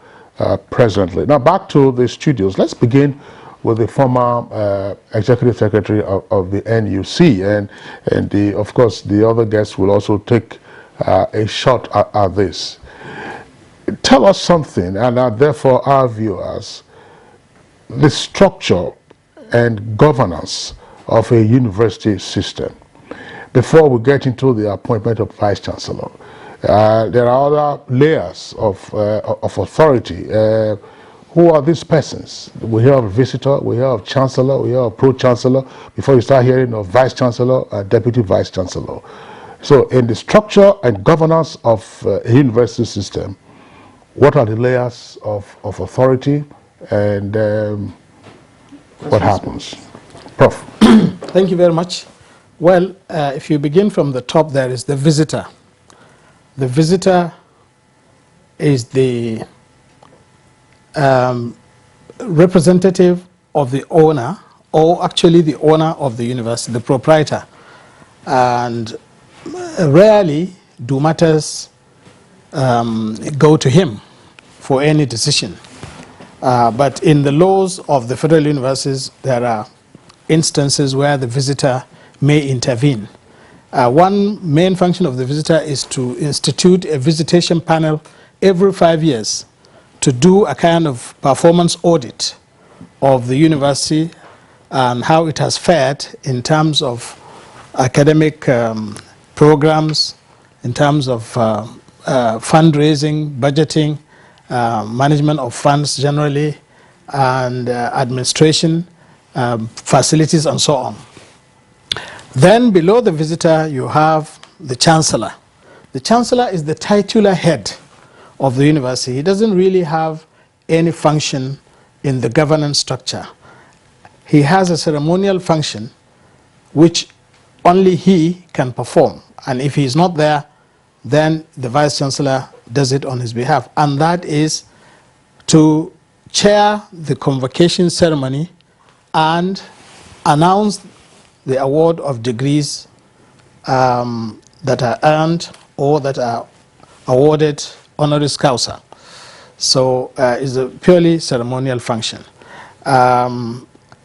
presently. Now back to the studios. Let's begin with the former Executive Secretary of the NUC, and of course the other guests will also take a shot at this. Tell us something, and therefore our viewers, the structure and governance of a university system. Before we get into the appointment of Vice Chancellor, there are other layers of authority. Who are these persons? We hear of a visitor, we hear of Chancellor, we hear of Pro-Chancellor, before you start hearing of Vice Chancellor and Deputy Vice Chancellor. So in the structure and governance of a university system, what are the layers of authority, and what happens? Prof. Thank you very much. Well, if you begin from the top, there is the visitor. The visitor is the representative of the owner, or actually the owner of the university, the proprietor. And rarely do matters go to him for any decision. But in the laws of the federal universities, there are instances where the visitor may intervene. One main function of the visitor is to institute a visitation panel every 5 years to do a kind of performance audit of the university and how it has fared in terms of academic programs, in terms of fundraising, budgeting, management of funds generally, and administration, facilities, and so on. Then below the visitor, you have the Chancellor. The Chancellor is the titular head of the university. He doesn't really have any function in the governance structure. He has a ceremonial function which only he can perform. And if he's not there, then the Vice Chancellor does it on his behalf. And that is to chair the convocation ceremony and announce the award of degrees that are earned or that are awarded honoris causa. So it's a purely ceremonial function. Now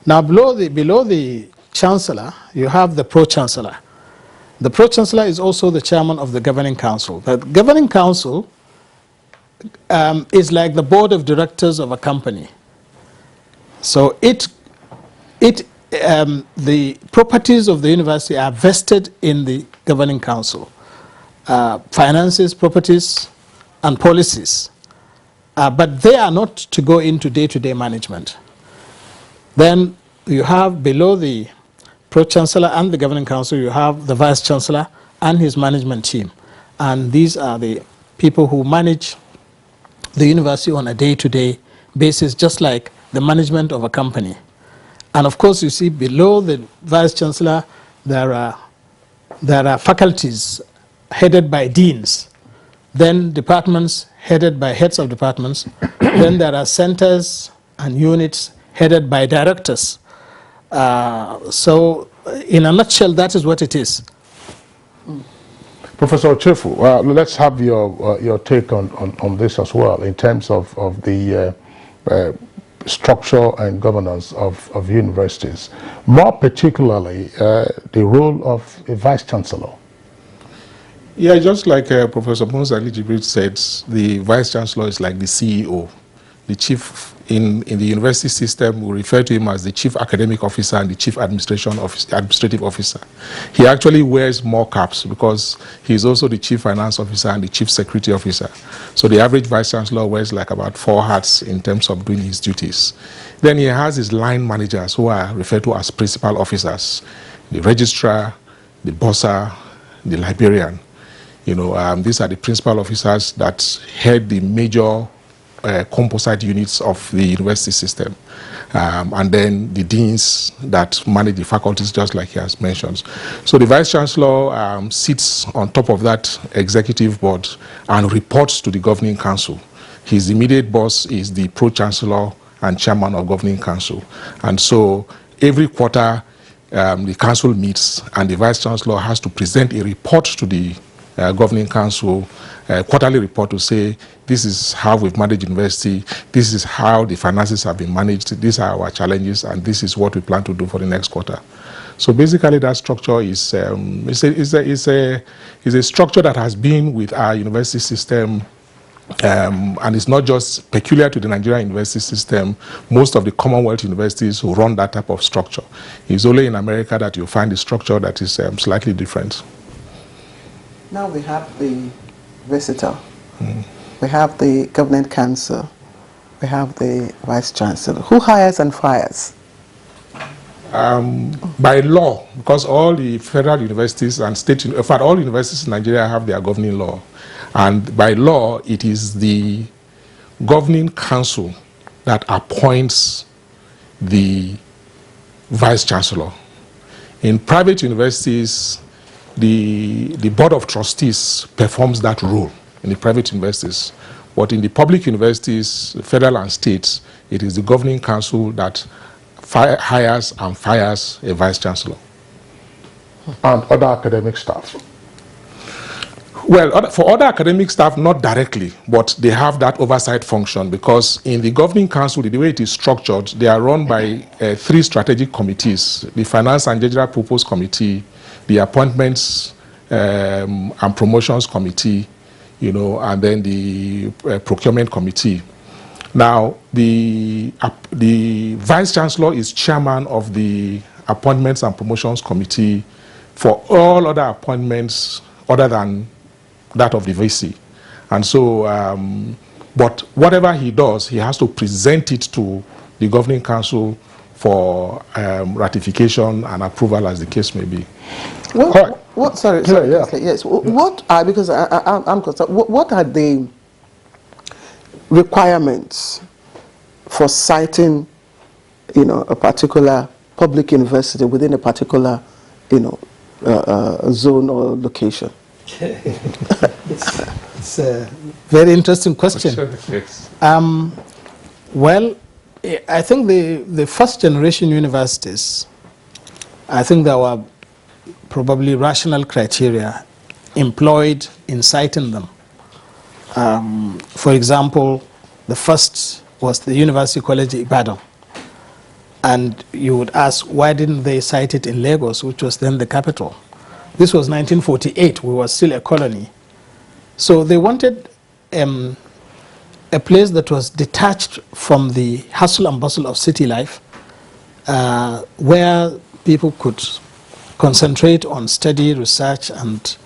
below the Chancellor, you have the Pro-Chancellor. The Pro-Chancellor is also the chairman of the Governing Council. The Governing Council is like the board of directors of a company. So the properties of the university are vested in the Governing Council. Finances, properties, and policies. But they are not to go into day-to-day management. Then you have below the Pro-Chancellor and the Governing Council, you have the Vice Chancellor and his management team. And these are the people who manage the university on a day-to-day basis, just like the management of a company. And of course, you see below the Vice Chancellor, there are faculties headed by deans, then departments headed by heads of departments, then there are centers and units headed by directors. So in a nutshell, that is what it is. Professor Ochefu, let's have your take on this as well in terms of the structure and governance of universities, more particularly the role of a Vice Chancellor. Yeah, just like Professor Musa Jibril said, the Vice Chancellor is like the CEO. The chief in the university system, we refer to him as the Chief Academic Officer and the Chief Administrative Officer. He actually wears more caps because he's also the Chief Finance Officer and the Chief Security Officer. So the average Vice Chancellor wears like about 4 hats in terms of doing his duties. Then he has his line managers who are referred to as principal officers, the registrar, the bursar, the librarian. These are the principal officers that head the major composite units of the university system. And then the deans that manage the faculties, just like he has mentioned. So the Vice-Chancellor sits on top of that executive board and reports to the governing council. His immediate boss is the Pro-Chancellor and Chairman of Governing Council. And so every quarter, the council meets and the Vice-Chancellor has to present a report to the Governing Council, quarterly report to say, this is how we've managed university, this is how the finances have been managed, these are our challenges, and this is what we plan to do for the next quarter. So basically that structure is a structure that has been with our university system, and it's not just peculiar to the Nigerian university system. Most of the Commonwealth universities will run that type of structure. It's only in America that you find a structure that is slightly different. Now we have the visitor, we have the governing council, we have the vice-chancellor. Who hires and fires? By law, because all the federal universities and state, in fact, all universities in Nigeria have their governing law. And by law, it is the governing council that appoints the vice-chancellor. In private universities, the board of trustees performs that role in the private universities. But in the public universities, federal and states, it is the governing council that hires and fires a vice-chancellor. And other academic staff? Well, for other academic staff, not directly, but they have that oversight function, because in the governing council, the way it is structured, they are run by 3 strategic committees: the Finance and General Purpose Committee, the Appointments and Promotions Committee, and then the Procurement Committee. Now, the Vice-Chancellor is chairman of the Appointments and Promotions Committee for all other appointments other than that of the VC. And so, but whatever he does, he has to present it to the governing council for ratification and approval, as the case may be. Sorry, yes. What are, because I'm concerned, what are the requirements for citing, a particular public university within a particular, zone or location? It's a very interesting question. Well, I think the first generation universities, I think there were probably rational criteria employed in citing them. For example, the first was the University College Ibadan. And you would ask, why didn't they cite it in Lagos, which was then the capital? This was 1948, we were still a colony. So they wanted a place that was detached from the hustle and bustle of city life, where people could concentrate on study, research, and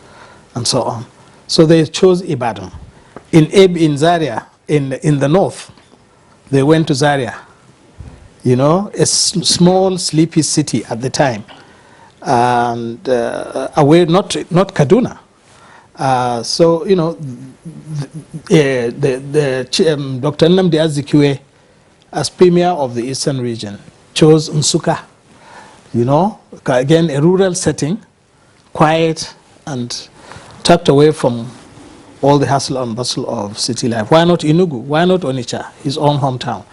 so on. So they chose Ibadan. In Zaria, in the north, they went to Zaria, a small, sleepy city at the time, and away, not Kaduna. So, Dr. Nnamdi Azikiwe, as premier of the eastern region, chose Nsukka, again, a rural setting, quiet and tucked away from all the hustle and bustle of city life. Why not Enugu? Why not Onitsha, his own hometown?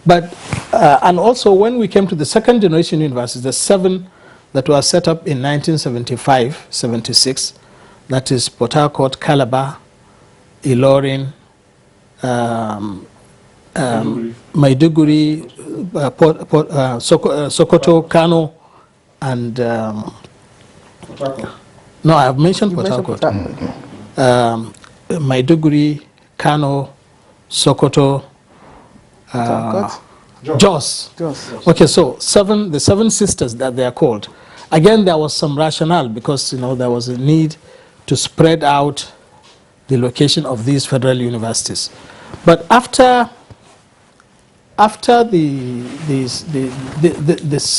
But, and also when we came to the second generation universities, the 7 that were set up in 1975, 76, that is Port Harcourt, Calabar, Ilorin, Maiduguri, Sokoto, Kano, and no, I have mentioned Port Harcourt. Maiduguri, Kano, Sokoto, Jos. Okay, so the 7 sisters that they are called. Again, there was some rationale because there was a need to spread out the location of these federal universities. But after this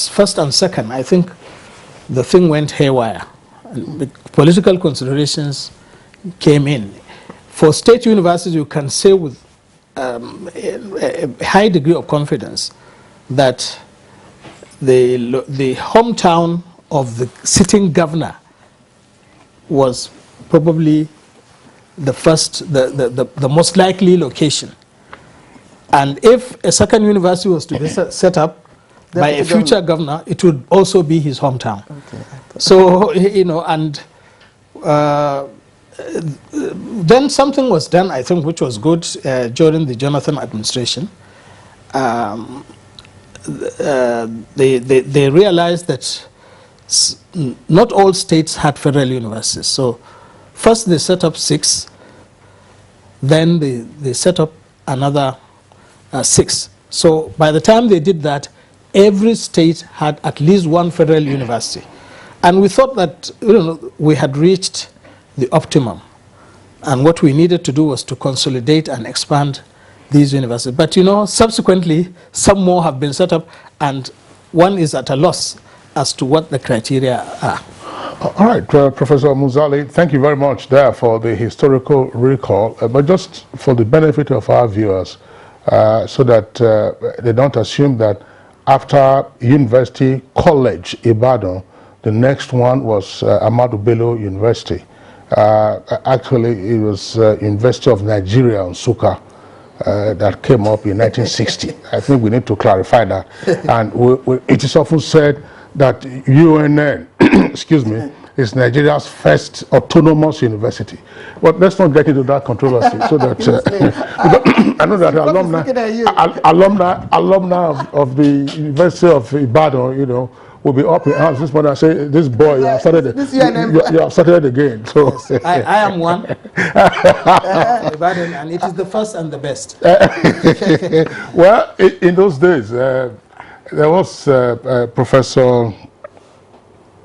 first and second, I think the thing went haywire. political considerations came in. For state universities, you can say with a high degree of confidence that the hometown of the sitting governor was probably the most likely location. And if a second university was to be set up by a future governor, it would also be his hometown. Okay. So, you know, and then something was done, I think, which was good during the Jonathan administration. They realized that not all states had federal universities. So first they set up 6, then they set up another 6. So by the time they did that, every state had at least one federal university. And we thought that, you know, we had reached the optimum. And what we needed to do was to consolidate and expand these universities. But, you know, subsequently, some more have been set up, and one is at a loss as to what the criteria are. All right, Professor Muzali, thank you very much there for the historical recall. But just for the benefit of our viewers, so that they don't assume that after University College Ibadan, the next one was Ahmadu Bello University. Actually, it was University of Nigeria, Nsukka, that came up in 1960. I think we need to clarify that. And it is often said that UNN, excuse me, is Nigeria's first autonomous university. But let's not get into that controversy, so that I know that alumni of the University of Ibadan, you know, will be up in arms this morning and say, "This boy, you have started again." So yes, I am one for Ibadan, and it is the first and the best. Well, in those days, there was Professor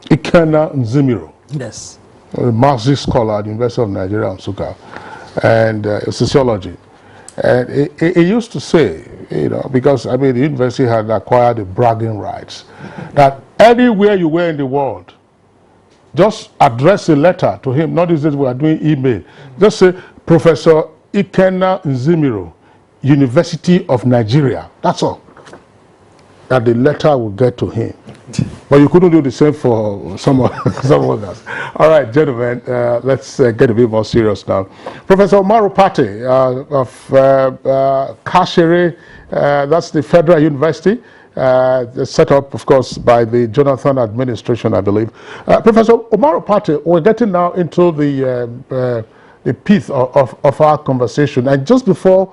Ikenna Nzimiro, yes, a Marxist scholar at the University of Nigeria, Nsukka, and sociology. And he used to say, you know, because I mean the university had acquired the bragging rights, that anywhere you were in the world, just address a letter to him. Not these days we are doing email. Just say, Professor Ikenna Nzimiro, University of Nigeria. That's all. That the letter will get to him. But you couldn't do the same for some others. All right, gentlemen, let's get a bit more serious now. Professor Umaru Pate of Kashere, that's the Federal University, set up, of course, by the Jonathan administration, I believe. Professor Umaru Pate, we're getting now into the pith of our conversation. And just before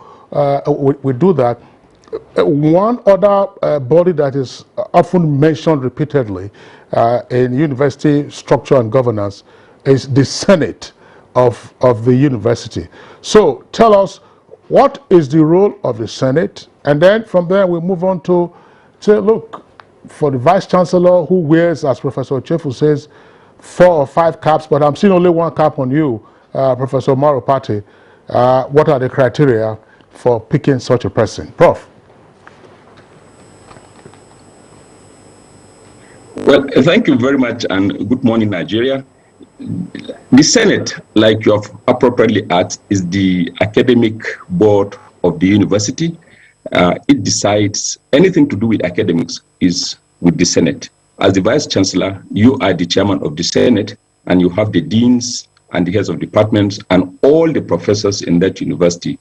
we do that, one other body that is often mentioned repeatedly in university structure and governance is the Senate of the university. So tell us, what is the role of the Senate? And then from there we move on to say, look, for the Vice Chancellor who wears, as Professor Chefu says, 4 or 5 caps, but I'm seeing only 1 cap on you, Professor Umaru Pate. What are the criteria for picking such a person? Prof. Well, thank you very much, and good morning, Nigeria. The Senate, like you have appropriately asked, is the academic board of the university. It decides anything to do with academics is with the Senate. As the Vice Chancellor, you are the chairman of the Senate, and you have the deans and the heads of departments and all the professors in that university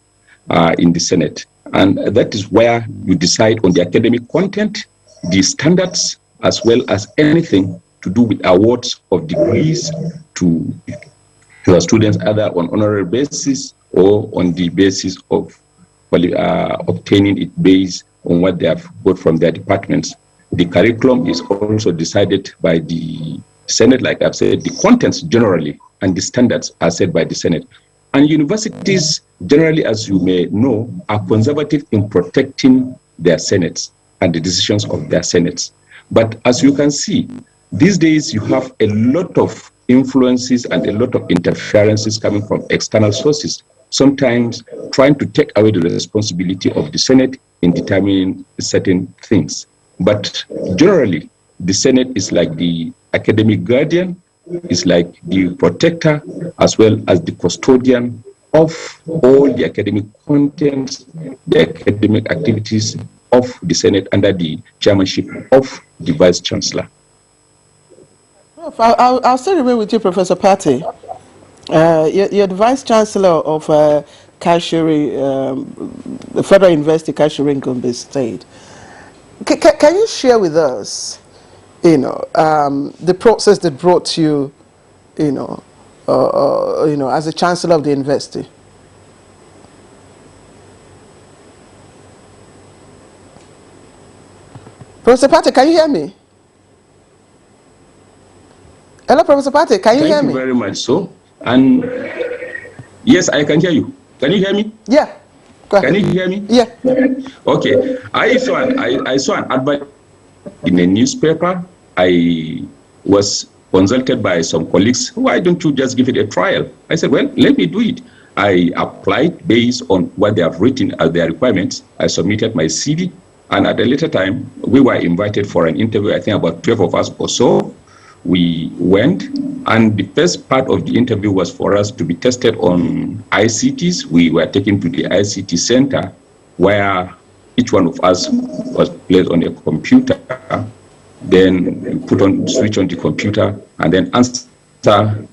in the Senate. And that is where you decide on the academic content, the standards, as well as anything to do with awards of degrees to the students, either on honorary basis or on the basis of obtaining it based on what they have got from their departments. The curriculum is also decided by the Senate. Like I've said, the contents generally and the standards are set by the Senate. And universities generally, as you may know, are conservative in protecting their senates and the decisions of their senates. But as you can see, these days you have a lot of influences and a lot of interferences coming from external sources, sometimes trying to take away the responsibility of the Senate in determining certain things. But generally, the Senate is like the academic guardian is like the protector as well as the custodian of all the academic contents, the academic activities of the Senate under the chairmanship of the Vice Chancellor. I'll still remain with you, Professor Pate. You're the Vice Chancellor of Kashiri, the Federal University Kashiri in Gombe State. Can you share with us, the process that brought you, as a Chancellor of the university? Professor Pate, can you hear me? Hello, Professor Pate, can you hear me? Thank you very much. So, and yes, I can hear you. Can you hear me? Yeah. Go ahead. Can you hear me? Yeah. Okay. I saw an advert in a newspaper. I was consulted by some colleagues. Why don't you just give it a trial? I said, well, let me do it. I applied based on what they have written as their requirements. I submitted my CV, and at a later time, we were invited for an interview. I think about 12 of us or so. We went, and the first part of the interview was for us to be tested on ICTs. We were taken to the ICT center, where each one of us was placed on a computer, then switch on the computer, and then answer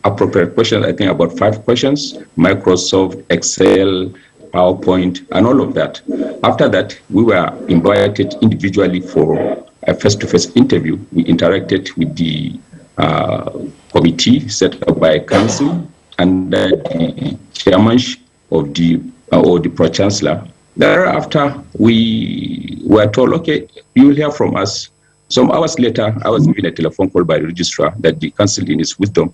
appropriate questions. I think about 5 questions: Microsoft, Excel, PowerPoint, and all of that. After that, we were invited individually for a face-to-face interview. We interacted with the committee set up by council under the chairmanship of the pro-chancellor. Thereafter, we were told, okay, you will hear from us. Some hours later, I was given a telephone call by the registrar that the council in its wisdom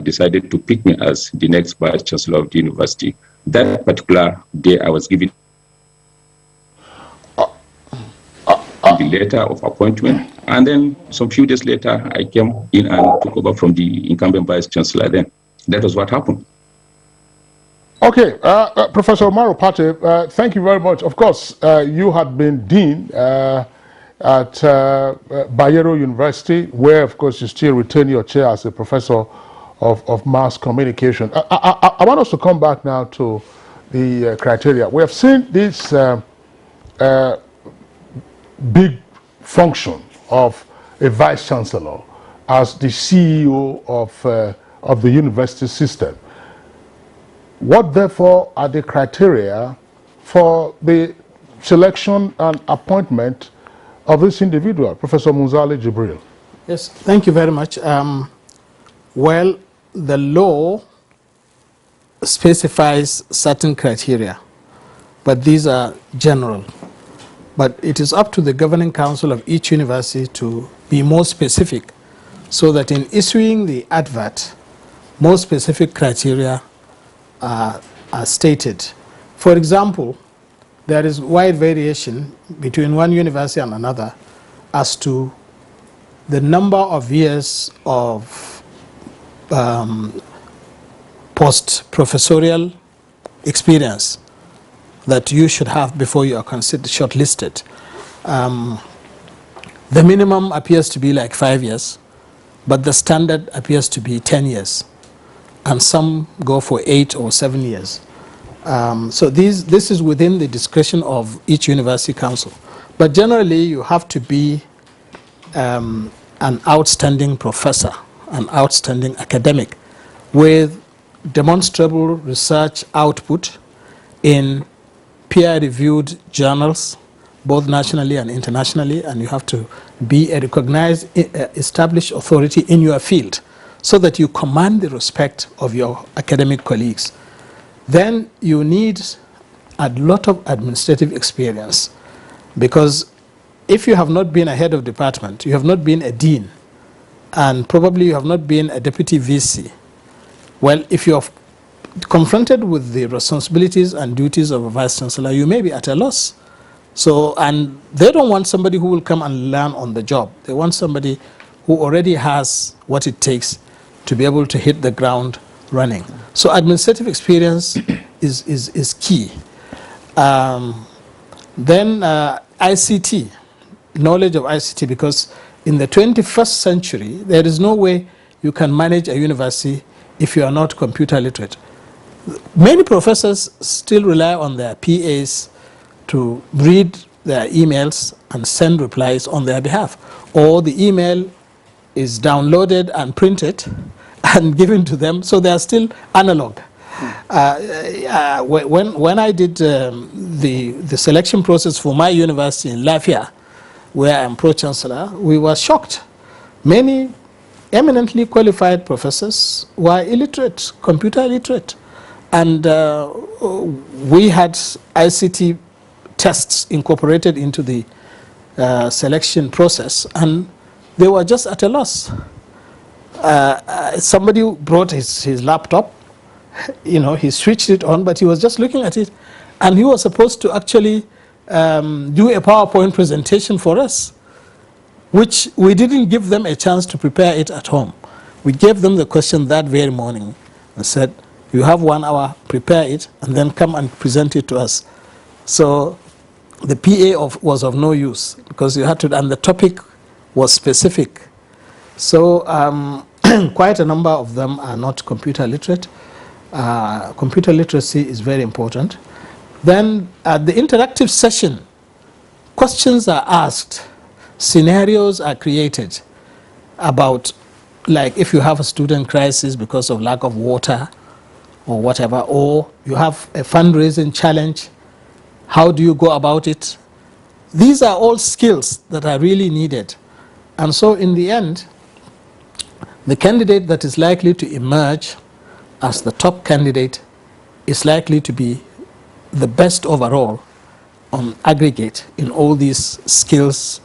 decided to pick me as the next vice chancellor of the university. That particular day, I was given the letter of appointment, and then some few days later I came in and took over from the incumbent vice chancellor. Then that was what happened. Okay, Professor Umaru Pate, thank you very much. Of course, you had been dean at Bayero University, where of course you still retain your chair as a professor of mass communication. I want us to come back now to the criteria. We have seen this big function of a vice chancellor as the CEO of the university system. What therefore are the criteria for the selection and appointment of this individual, Professor Munzali Jibril? Yes, thank you very much. Well, the law specifies certain criteria, but these are general. But it is up to the governing council of each university to be more specific, so that in issuing the advert, more specific criteria are stated. For example, there is wide variation between one university and another as to the number of years of post-professorial experience that you should have before you are considered shortlisted. The minimum appears to be like 5 years, but the standard appears to be 10 years, and some go for 8 or 7 years. So this is within the discretion of each university council. But generally, you have to be an outstanding professor, an outstanding academic, with demonstrable research output in peer-reviewed journals, both nationally and internationally, and you have to be a recognized, established authority in your field so that you command the respect of your academic colleagues. Then you need a lot of administrative experience, because if you have not been a head of department, you have not been a dean, and probably you have not been a deputy VC, well, if you are confronted with the responsibilities and duties of a vice chancellor, you may be at a loss. So, and they don't want somebody who will come and learn on the job. They want somebody who already has what it takes to be able to hit the ground running. So administrative experience is key. Then ICT, knowledge of ICT, because in the 21st century, there is no way you can manage a university if you are not computer literate. Many professors still rely on their PAs to read their emails and send replies on their behalf, or the email is downloaded and printed and given to them, so they are still analog. When I did the selection process for my university in Lafia, where I'm pro-chancellor, we were shocked. Many eminently qualified professors were illiterate, computer illiterate. And we had ICT tests incorporated into the selection process, and they were just at a loss. Somebody brought his laptop, he switched it on, but he was just looking at it, and he was supposed to actually do a PowerPoint presentation for us, which we didn't give them a chance to prepare it at home. We gave them the question that very morning and said, you have 1 hour, prepare it, and then come and present it to us. So the PA was of no use, because you had to, and the topic was specific. So quite a number of them are not computer literate. Computer literacy is very important. Then at the interactive session, questions are asked, scenarios are created about, like if you have a student crisis because of lack of water or whatever, or you have a fundraising challenge, how do you go about it? These are all skills that are really needed. And so in the end, the candidate that is likely to emerge as the top candidate is likely to be the best overall on aggregate in all these skills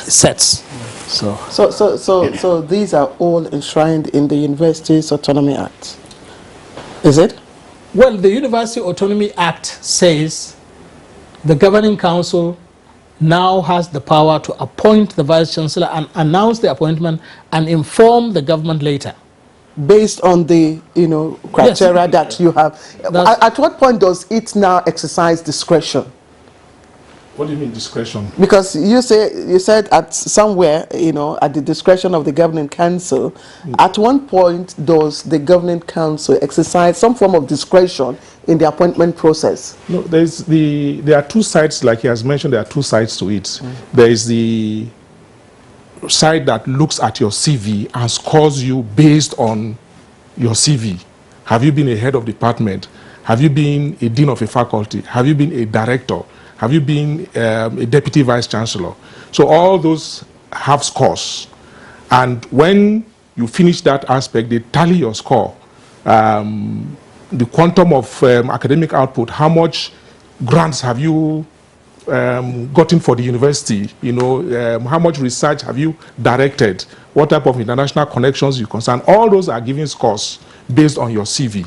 sets. So these are all enshrined in the Universities Autonomy Act, is it? Well, the University Autonomy Act says the governing council now has the power to appoint the vice chancellor and announce the appointment and inform the government later. Based on the criteria that you have. At what point does it now exercise discretion? What do you mean discretion? Because you said at somewhere, at the discretion of the governing council. At one point does the governing council exercise some form of discretion in the appointment process? No, there are two sides, like he has mentioned, there are two sides to it. There is the side that looks at your CV and scores you based on your CV. Have you been a head of department? Have you been a dean of a faculty? Have you been a director? Have you been a deputy vice chancellor? So all those have scores. And when you finish that aspect, they tally your score. The quantum of academic output, how much grants have you gotten for the university, how much research have you directed, what type of international connections you concern, all those are giving scores based on your CV.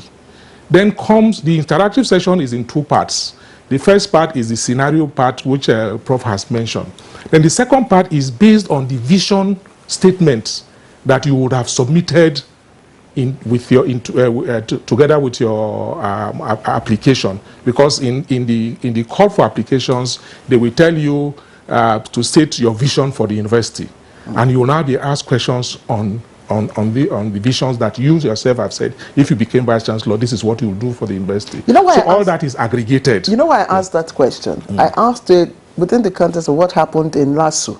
Then comes the interactive session is in two parts. The first part is the scenario part, which Prof has mentioned. Then the second part is based on the vision statement that you would have submitted together with your application, because in the call for applications they will tell you to state your vision for the university, and you will now be asked questions on the visions that you yourself have said. If you became vice chancellor, this is what you will do for the university. All that is aggregated. You know why I asked that question? I asked it within the context of what happened in LASU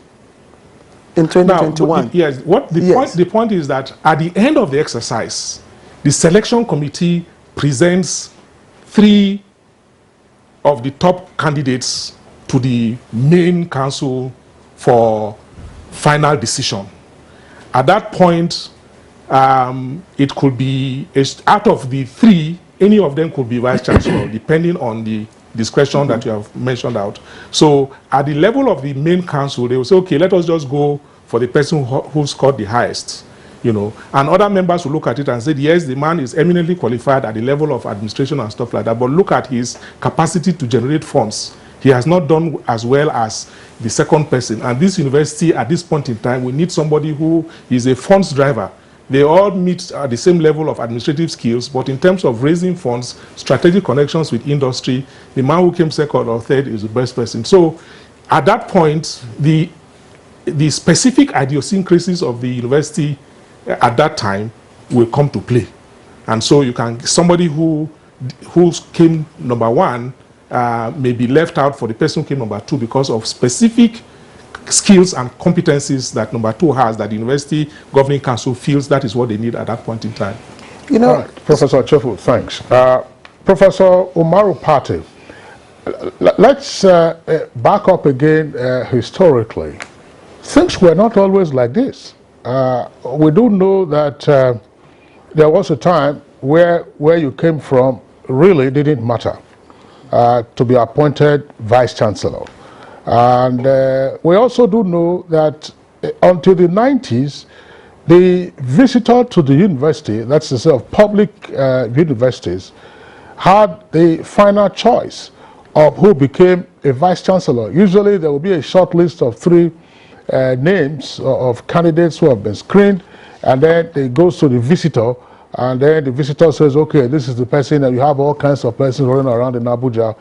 in 2021. Now, yes, the point is that at the end of the exercise, the selection committee presents 3 of the top candidates to the main council for final decision. At that point, it could be, out of the 3, any of them could be vice chancellor, depending on the discretion that you have mentioned out. So at the level of the main council, they will say, okay, let us just go for the person who scored the highest, and other members will look at it and say, yes, the man is eminently qualified at the level of administration and stuff like that, but look at his capacity to generate funds. He has not done as well as the second person. And this university, at this point in time, we need somebody who is a funds driver. They all meet at the same level of administrative skills, but in terms of raising funds, strategic connections with industry, the man who came second or third is the best person. So at that point, the the specific idiosyncrasies of the university at that time will come to play. And so you can, somebody who came number one may be left out for the person who came number two because of specific skills and competencies that number two has, that the university governing council feels that is what they need at that point in time. You know, Professor Chofu, thanks. Professor Umaru Pate, let's back up again historically. Things were not always like this. We do know that there was a time where you came from really didn't matter to be appointed Vice Chancellor. And we also do know that until the 90s, the visitor to the university, that's to say of public universities, had the final choice of who became a Vice Chancellor. Usually there will be a short list of 3 names of candidates who have been screened, and then it goes to the visitor, and then the visitor says, okay, this is the person, and you have all kinds of persons running around in Abuja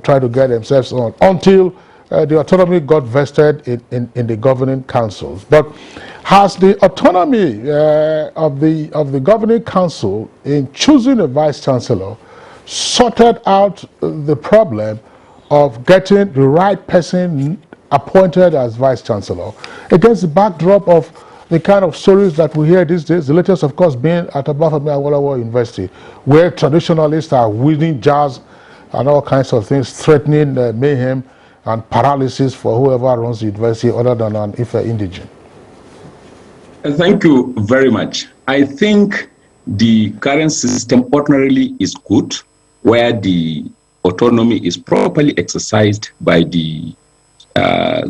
trying to get themselves on, until the autonomy got vested in the governing councils. But has the autonomy of the governing council in choosing a Vice Chancellor sorted out the problem of getting the right person appointed as Vice Chancellor against the backdrop of the kind of stories that we hear these days, the latest of course being at Abuja University, where traditionalists are wielding jazz and all kinds of things, threatening mayhem and paralysis for whoever runs the university other than an Ife indigene? Thank you very much. I think the current system ordinarily is good, where the autonomy is properly exercised by the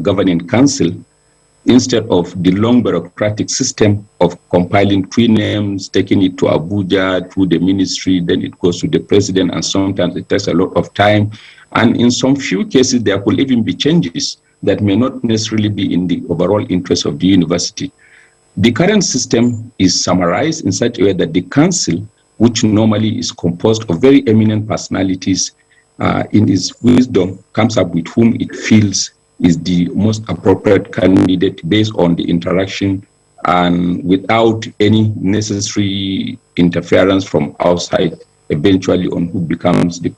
governing council, instead of the long bureaucratic system of compiling 3 names, taking it to Abuja, through the ministry, then it goes to the president, and sometimes it takes a lot of time. And in some few cases, there could even be changes that may not necessarily be in the overall interest of the university. The current system is summarized in such a way that the council, which normally is composed of very eminent personalities, in its wisdom, comes up with whom it feels is the most appropriate candidate based on the interaction and without any necessary interference from outside, eventually on who becomes the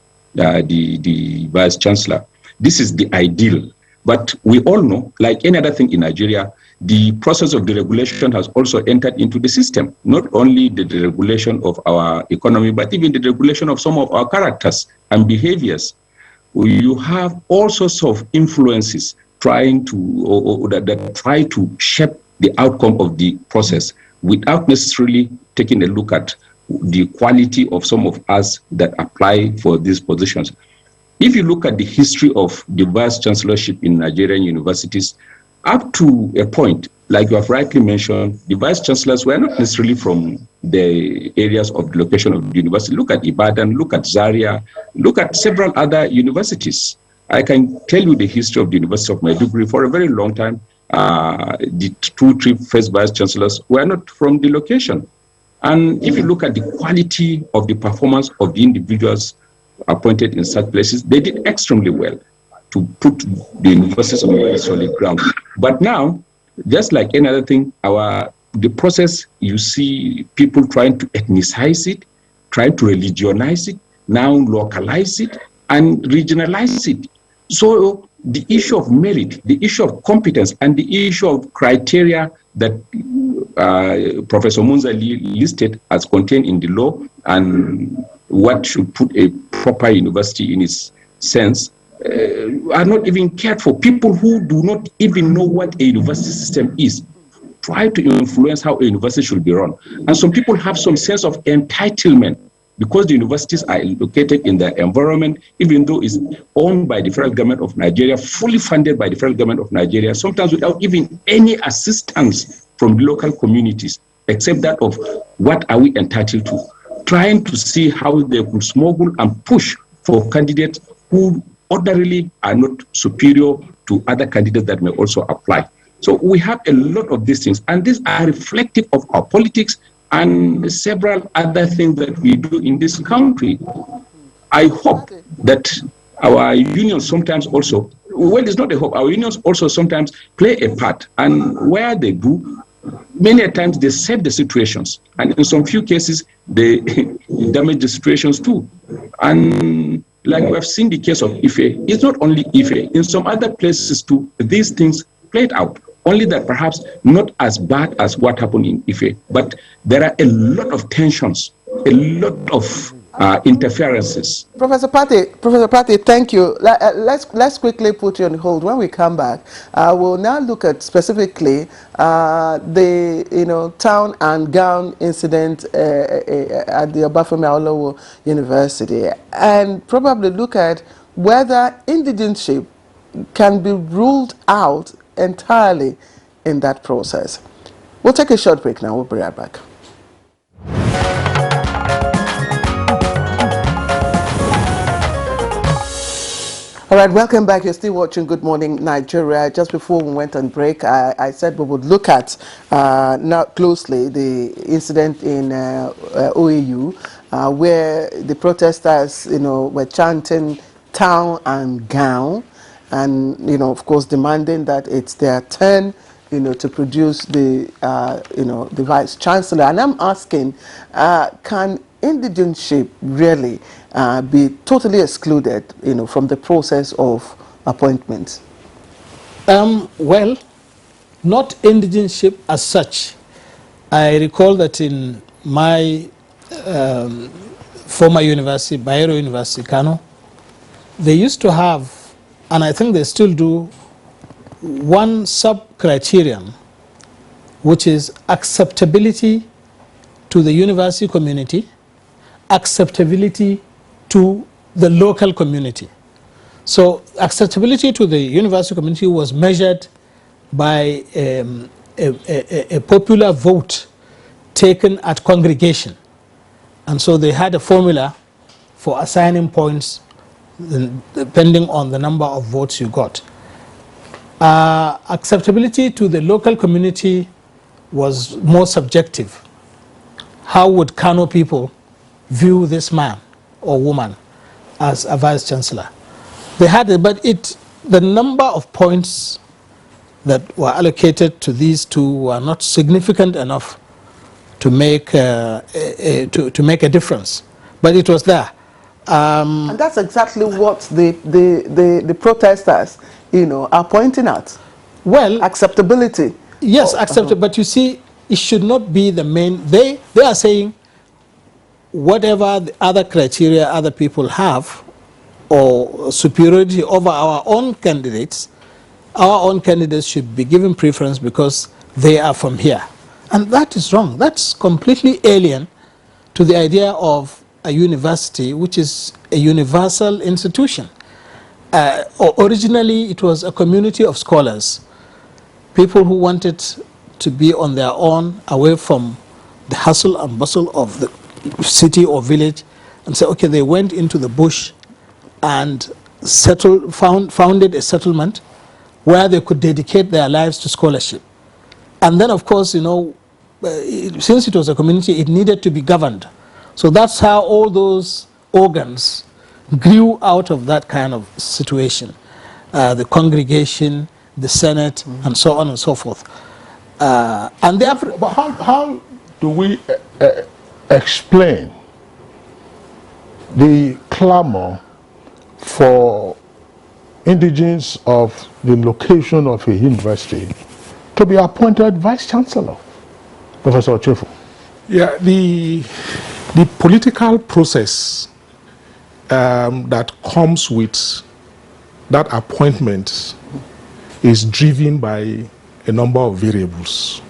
Vice Chancellor. This is the ideal. But we all know, like any other thing in Nigeria, the process of deregulation has also entered into the system. Not only the deregulation of our economy, but even the deregulation of some of our characters and behaviors. You have all sorts of influences trying to, that try to shape the outcome of the process without necessarily taking a look at the quality of some of us that apply for these positions. If you look at the history of the Vice Chancellorship in Nigerian universities, up to a point, like you have rightly mentioned, the Vice Chancellors were not necessarily from the areas of the location of the university. Look at Ibadan, look at Zaria, look at several other universities. I can tell you the history of the University of Maiduguri. For a very long time, the 2-3 first Vice Chancellors were not from the location. And if you look at the quality of the performance of the individuals appointed in such places, they did extremely well to put the universities on a very solid ground. But now, just like any other thing, the process, you see people trying to ethnicize it, trying to religionize it, now localize it, and regionalize it. So the issue of merit, the issue of competence, and the issue of criteria that Professor Munzali listed as contained in the law, and what should put a proper university in its sense, are not even cared for. People who do not even know what a university system is try to influence how a university should be run. And some people have some sense of entitlement because the universities are located in the environment, even though it's owned by the federal government of Nigeria, fully funded by the federal government of Nigeria, sometimes without even any assistance from the local communities, except that of what are we entitled to, trying to see how they could smuggle and push for candidates who ordinarily are not superior to other candidates that may also apply. So we have a lot of these things, and these are reflective of our politics and several other things that we do in this country. I hope that our unions sometimes also well, it's not a hope. Our unions also sometimes play a part, and where they do, many a times they set the situations, and in some few cases they damage the situations too. And like we have seen the case of Ife, it's not only Ife. In some other places too, these things played out. Only that perhaps not as bad as what happened in Ife, but there are a lot of tensions, a lot of interferences. Professor Pate, thank you. Let's quickly put you on hold. When we come back, we'll now look at specifically the town and gown incident at the Obafemi Awolowo University, and probably look at whether indigenship can be ruled out entirely in that process. We'll take a short break now. We'll be right back. All right, welcome back. You're still watching Good Morning Nigeria. Just before we went on break, I said we would look at now closely the incident in OAU where the protesters, were chanting town and gown, and of course demanding that it's their turn to produce the the Vice Chancellor. And I'm asking, can indigenship really be totally excluded from the process of appointments? Well, not indigenship as such. I recall that in my former university, Bayero University, Kano, they used to have, and I think they still do, one sub-criterion, which is acceptability to the university community, acceptability to the local community. So acceptability to the university community was measured by a popular vote taken at congregation. And so they had a formula for assigning points depending on the number of votes you got. Acceptability to the local community was more subjective. How would Kano people view this man or woman as a vice chancellor? They had it, but the number of points that were allocated to these two were not significant enough to make a difference. But it was there. And that's exactly what the protesters, are pointing at. Well, acceptability. Yes, acceptable. But you see, it should not be the main. They are saying whatever the other criteria other people have, or superiority over our own candidates should be given preference because they are from here. And that is wrong. That's completely alien to the idea of a university, which is a universal institution. Originally, it was a community of scholars, people who wanted to be on their own, away from the hustle and bustle of the city or village, and so, okay, they went into the bush and founded a settlement where they could dedicate their lives to scholarship. And then, of course, since it was a community, it needed to be governed. So that's how all those organs grew out of that kind of situation. The congregation, the Senate, and so on and so forth. But how do we explain the clamor for indigenes of the location of a university to be appointed Vice Chancellor? Professor Ochefu. Yeah, the political process that comes with that appointment is driven by a number of variables.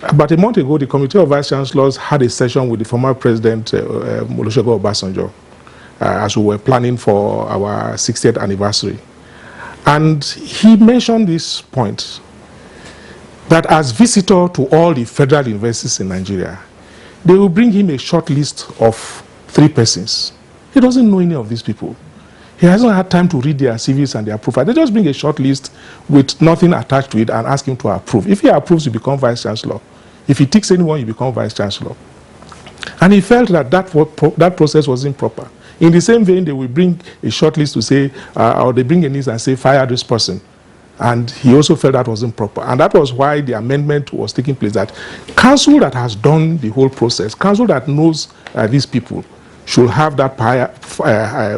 About a month ago, the Committee of Vice Chancellors had a session with the former President Olusegun Obasanjo as we were planning for our 60th anniversary. And he mentioned this point, that as visitor to all the federal universities in Nigeria, they will bring him a short list of 3 persons. He doesn't know any of these people. He hasn't had time to read their CVs and their profile. They just bring a short list with nothing attached to it and ask him to approve. If he approves, you become Vice Chancellor. If he ticks anyone, you become Vice Chancellor. And he felt that that process was improper. In the same vein, they will bring a short list to say, or they bring a list and say, fire this person. And he also felt that wasn't proper. And that was why the amendment was taking place, that council that has done the whole process, council that knows these people, should have that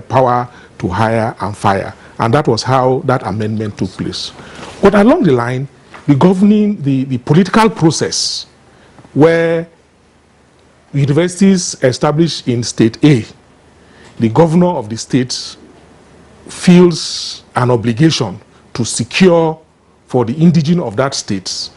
power to hire and fire. And that was how that amendment took place. But along the line, the political process where universities established in state A, the governor of the state feels an obligation to secure for the indigene of that state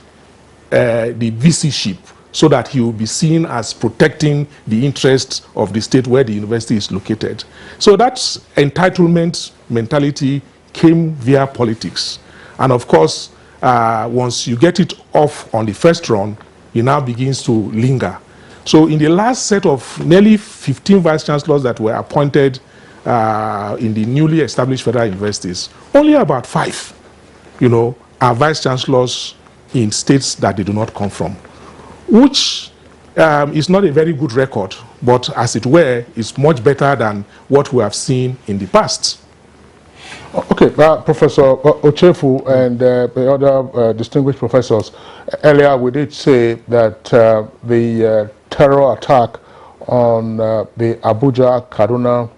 the VC-ship, so that he will be seen as protecting the interests of the state where the university is located. So that entitlement mentality came via politics. And of course, once you get it off on the first run, it now begins to linger. So in the last set of nearly 15 vice-chancellors that were appointed in the newly established federal universities, only about 5, are vice-chancellors in states that they do not come from, which is not a very good record, but as it were, is much better than what we have seen in the past. Okay, Professor Ochefu and the other distinguished professors, earlier we did say that the terror attack on the Abuja-Kaduna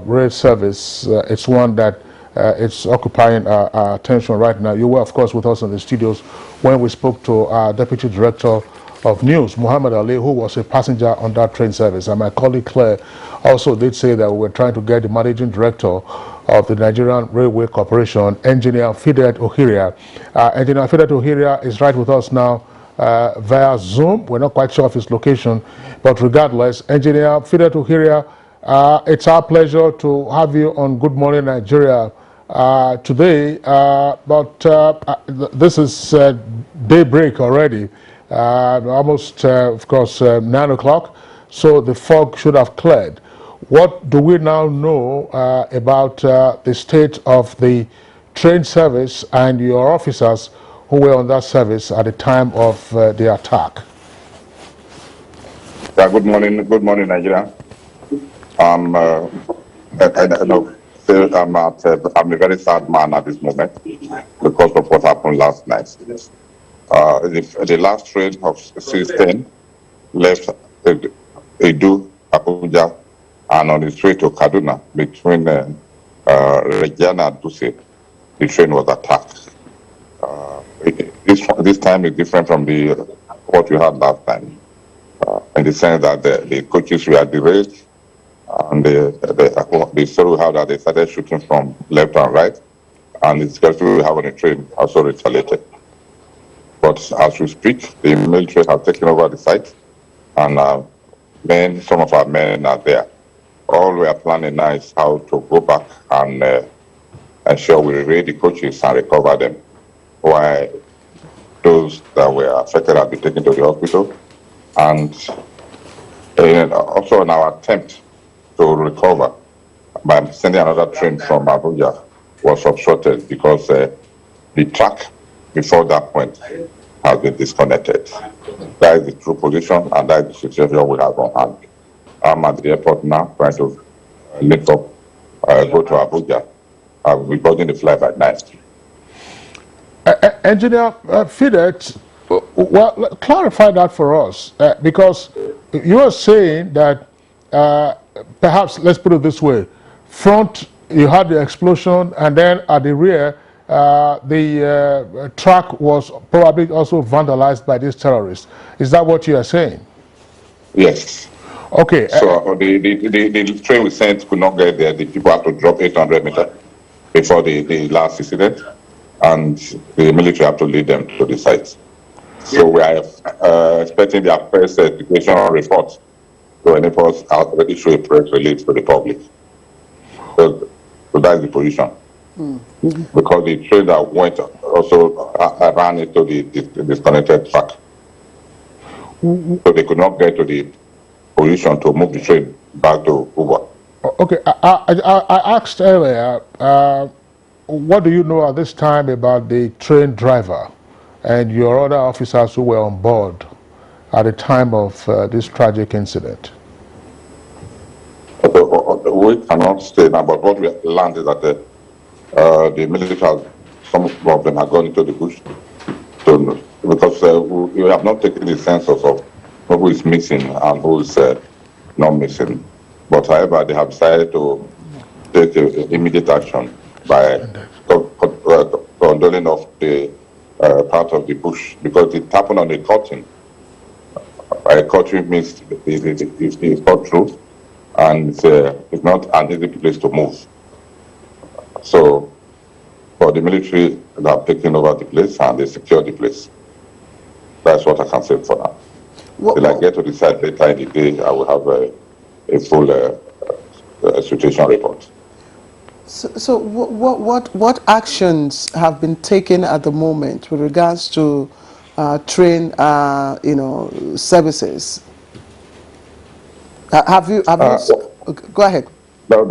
rail service, it's one that it's occupying our attention right now. You were, of course, with us in the studios when we spoke to our Deputy Director of News, Muhammad Ali, who was a passenger on that train service. And my colleague Claire also did say that we were trying to get the Managing Director of the Nigerian Railway Corporation, Engineer Fidet Ohiria. Engineer Fidet Ohiria is right with us now via Zoom. We're not quite sure of his location, but regardless, Engineer Fidet Ohiria, it's our pleasure to have you on Good Morning Nigeria today, this is daybreak already, almost, of course, 9 o'clock, so the fog should have cleared. What do we now know about the state of the train service and your officers who were on that service at the time of the attack? Yeah, good morning, Nigeria. I'm a very sad man at this moment because of what happened last night. The last train of 16 left Edu, Abuja, and on its way to Kaduna between Regina and Duse, the train was attacked. This time is different from what we had last time, in the sense that the coaches were derailed, and the story we have that they started shooting from left and right, and the security we have on the train also retaliated. But as we speak, the military have taken over the site, and some of our men are there. All we are planning now is how to go back and ensure we raid the coaches and recover them, while those that were affected have been taken to the hospital. And also in our attempt to recover by sending another train from Abuja was obstructed because the track before that point has been disconnected. That is the true position, and that is the situation we have on hand. I'm at the airport now trying to link up, go to Abuja. I will be boarding the flight by 9. Engineer Fidet, well, clarify that for us, because you are saying that perhaps, let's put it this way, front you had the explosion, and then at the rear the track was probably also vandalized by these terrorists. Is that what you are saying? Yes. Okay. So the train we sent could not get there. The people had to drop 800 meters before the last incident, and the military had to lead them to the site. So we are expecting their first education report to enable us to issue a press release to the public. So that's the position. Because the train that went also ran into the disconnected track. So they could not get to the position to move the train back to Uber. Okay, I asked earlier, what do you know at this time about the train driver and your other officers who were on board at the time of this tragic incident? we cannot stay now, but what we learned is that the military, some of them have gone into the bush because we have not taken the census of who is missing and who is not missing. But however, they have decided to take immediate action by condoning of the part of the bush because it happened on a cutting. A cutting means it's not true and it's not an easy place to move. So for the military, they have taken over the place and they secure the place. That's what I can say for now. Till I get to decide later in the day, I will have a full situation report. So what actions have been taken at the moment with regards to train services? Have you go ahead. No,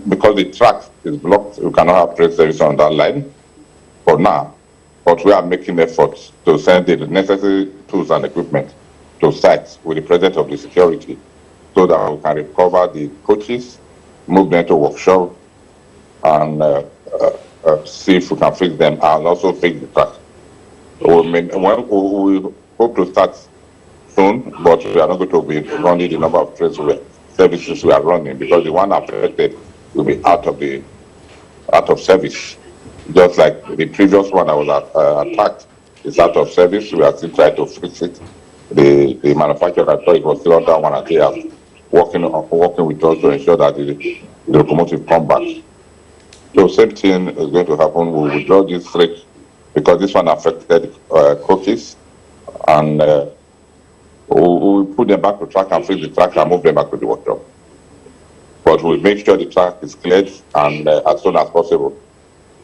because the track is blocked, we cannot have train service on that line for now. But we are making efforts to send the necessary tools and equipment to sites with the presence of the security so that we can recover the coaches, move them to workshop, and see if we can fix them and also fix the track. We hope to start soon, but we are not going to be running the number of trains services we are running because the one affected will be out of service. Just like the previous one that was attacked is out of service, we are still trying to fix it. The manufacturer thought it was still under one and they are working with us to ensure that the locomotive come back. So same thing is going to happen. We will withdraw this freight because this one affected coaches and we'll put them back to track and fix the track and move them back to the workshop. But we'll make sure the track is cleared and as soon as possible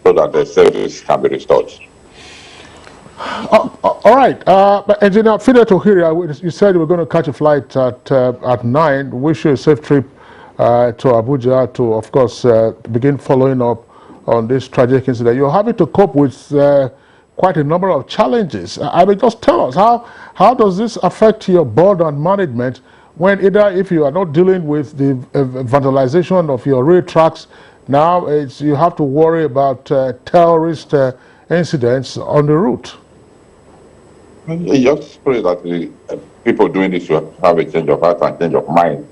so that the service can be restored. All right. But Engineer Fide Tohiri, you said you were going to catch a flight at 9. Wish you a safe trip to Abuja to, of course, begin following up on this tragic incident. You're having to cope with quite a number of challenges. I mean, just tell us, how does this affect your board and management when either if you are not dealing with the vandalization of your rail tracks, now you have to worry about terrorist incidents on the route? You just pray that the people doing this will have a change of heart and change of mind.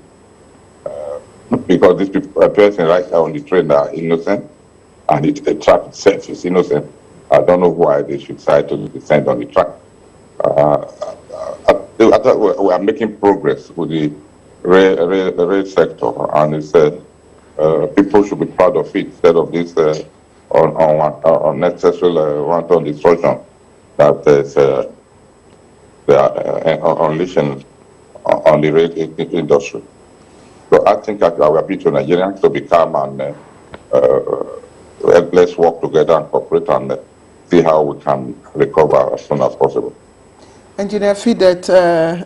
Because these people, person right now on the train are innocent and the track itself is innocent. I don't know why they should decide to descend on the track. We are making progress with the rail sector, and it's people should be proud of it instead of this unnecessary wanton destruction that they are unleashing on the rail industry. So I think I will appeal to Nigerians to be calm and let's work together and cooperate and see how we can recover as soon as possible. Engineer Fidet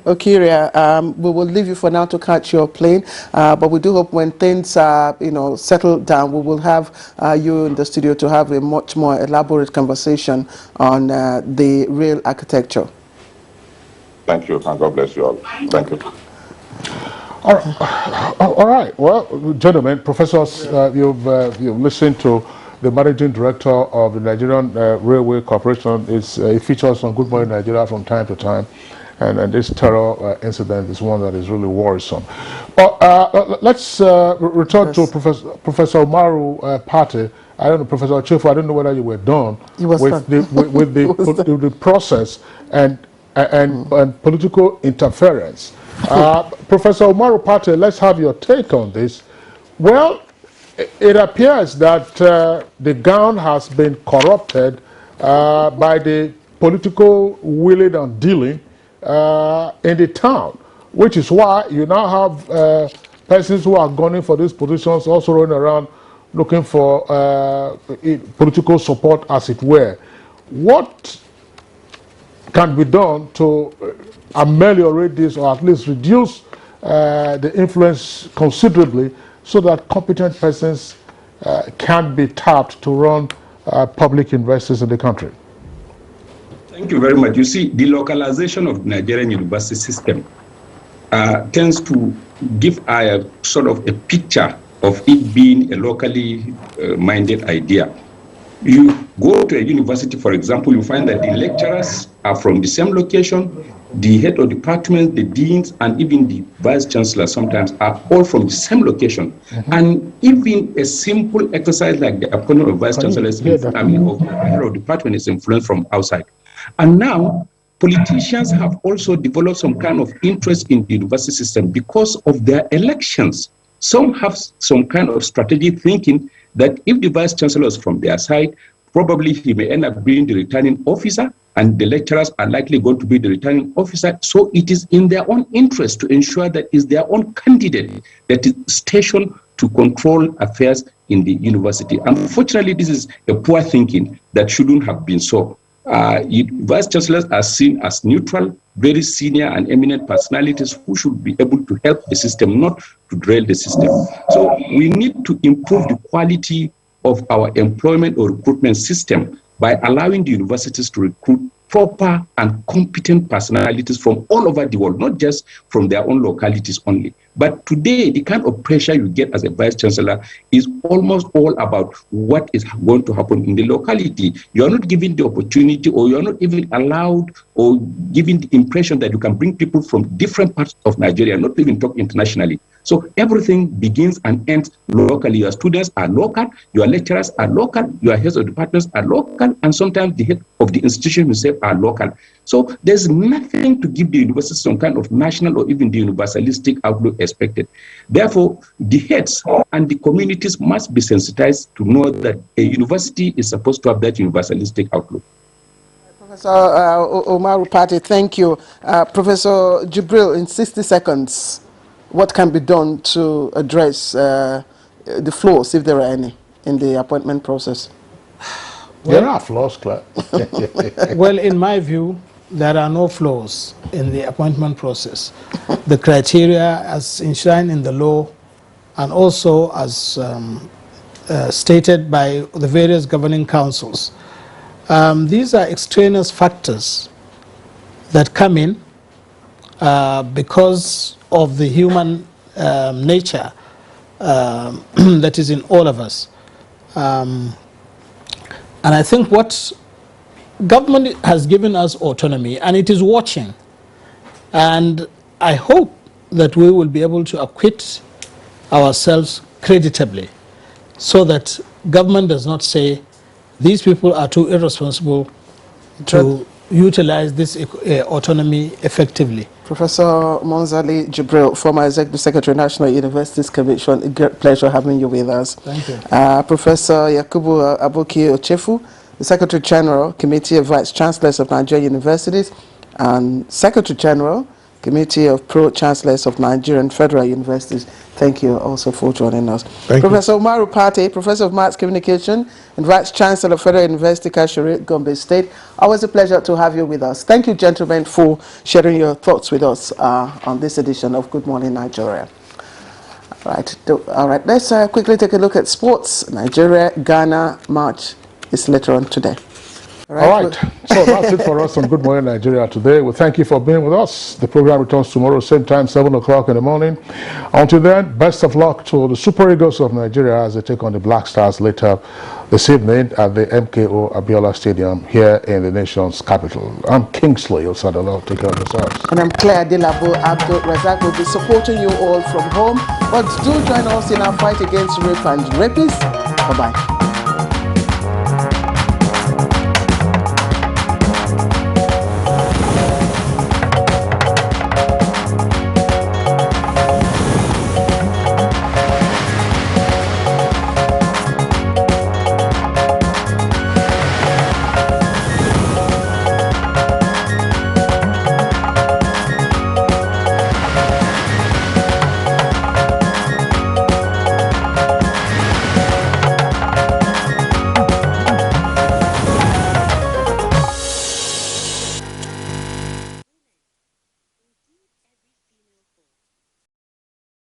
Okiria, we will leave you for now to catch your plane, but we do hope when things are, settle down, we will have you in the studio to have a much more elaborate conversation on the rail architecture. Thank you, and God bless you all. Thank you. All right. Well, gentlemen, professors, you've listened to the managing director of the Nigerian Railway Corporation. It features on Good Morning Nigeria from time to time, and this terror incident is one that is really worrisome. Let's return to Professor Umaru Pate. I don't know, Professor Chifu, I don't know whether you were done with the process and political interference. Professor Umaru Pate, let's have your take on this. Well, it appears that the gown has been corrupted by the political wheeling and dealing in the town, which is why you now have persons who are gunning for these positions also running around looking for political support, as it were. What can be done to ameliorate this, or at least reduce the influence considerably, so that competent persons can be tapped to run public universities in the country? Thank you very much. You see, the localization of the Nigerian university system tends to give a sort of a picture of it being a locally minded idea. You go to a university, for example, you find that the lecturers are from the same location, the head of department, the deans, and even the vice chancellor sometimes are all from the same location. And even a simple exercise like the appointment of vice chancellor is of head of department is influenced from outside. And now politicians have also developed some kind of interest in the university system because of their elections. Some have some kind of strategy thinking that if the vice chancellor is from their side, probably he may end up being the returning officer, and the lecturers are likely going to be the returning officer. So it is in their own interest to ensure that it's their own candidate that is stationed to control affairs in the university. Unfortunately, this is a poor thinking that shouldn't have been so. Vice chancellors are seen as neutral, very senior and eminent personalities who should be able to help the system, not to derail the system. So we need to improve the quality of our employment or recruitment system by allowing the universities to recruit proper and competent personalities from all over the world, not just from their own localities only. But today, the kind of pressure you get as a vice chancellor is almost all about what is going to happen in the locality. You are not given the opportunity, or you are not even allowed or given the impression that you can bring people from different parts of Nigeria, not even talk internationally. So everything begins and ends locally. Your students are local, your lecturers are local, your heads of departments are local, and sometimes the head of the institution himself are local. So there's nothing to give the university some kind of national or even the universalistic outlook expected. Therefore, the heads and the communities must be sensitized to know that a university is supposed to have that universalistic outlook. Professor Umaru Pate, thank you. Professor Jibril, in 60 seconds, what can be done to address the flaws, if there are any, in the appointment process? There are flaws, Claire. Well, in my view, there are no flaws in the appointment process. The criteria as enshrined in the law and also as stated by the various governing councils. These are extraneous factors that come in because of the human nature that is in all of us. And I think what government has given us autonomy, and it is watching. And I hope that we will be able to acquit ourselves creditably so that government does not say these people are too irresponsible to utilize this autonomy effectively. Professor Monzali Jibril, former Executive Secretary, National Universities Commission, a great pleasure having you with us. Thank you. Professor Yakubu Aboki Ochefu, the Secretary General, Committee of Vice Chancellors of Nigerian Universities, and Secretary General, Committee of Pro-Chancellors of Nigerian Federal Universities. Thank you also for joining us. Professor Umaru Pate, Professor of Mass Communication and Vice Chancellor of Federal University, Kashiri, Gombe State. Always a pleasure to have you with us. Thank you, gentlemen, for sharing your thoughts with us on this edition of Good Morning Nigeria. All right, let's quickly take a look at sports. Nigeria-Ghana match is later on today. All right. So that's it for us on Good Morning Nigeria today. We thank you for being with us. The program returns tomorrow, same time, 7 o'clock in the morning. Until then, best of luck to the Super Eagles of Nigeria as they take on the Black Stars later this evening at the MKO Abiola Stadium here in the nation's capital. I'm Kingsley Osadolo. Take care of yourselves. And I'm Claire Dilabo Abdul Razak. Will be supporting you all from home. But do join us in our fight against rape and rapists. Bye-bye.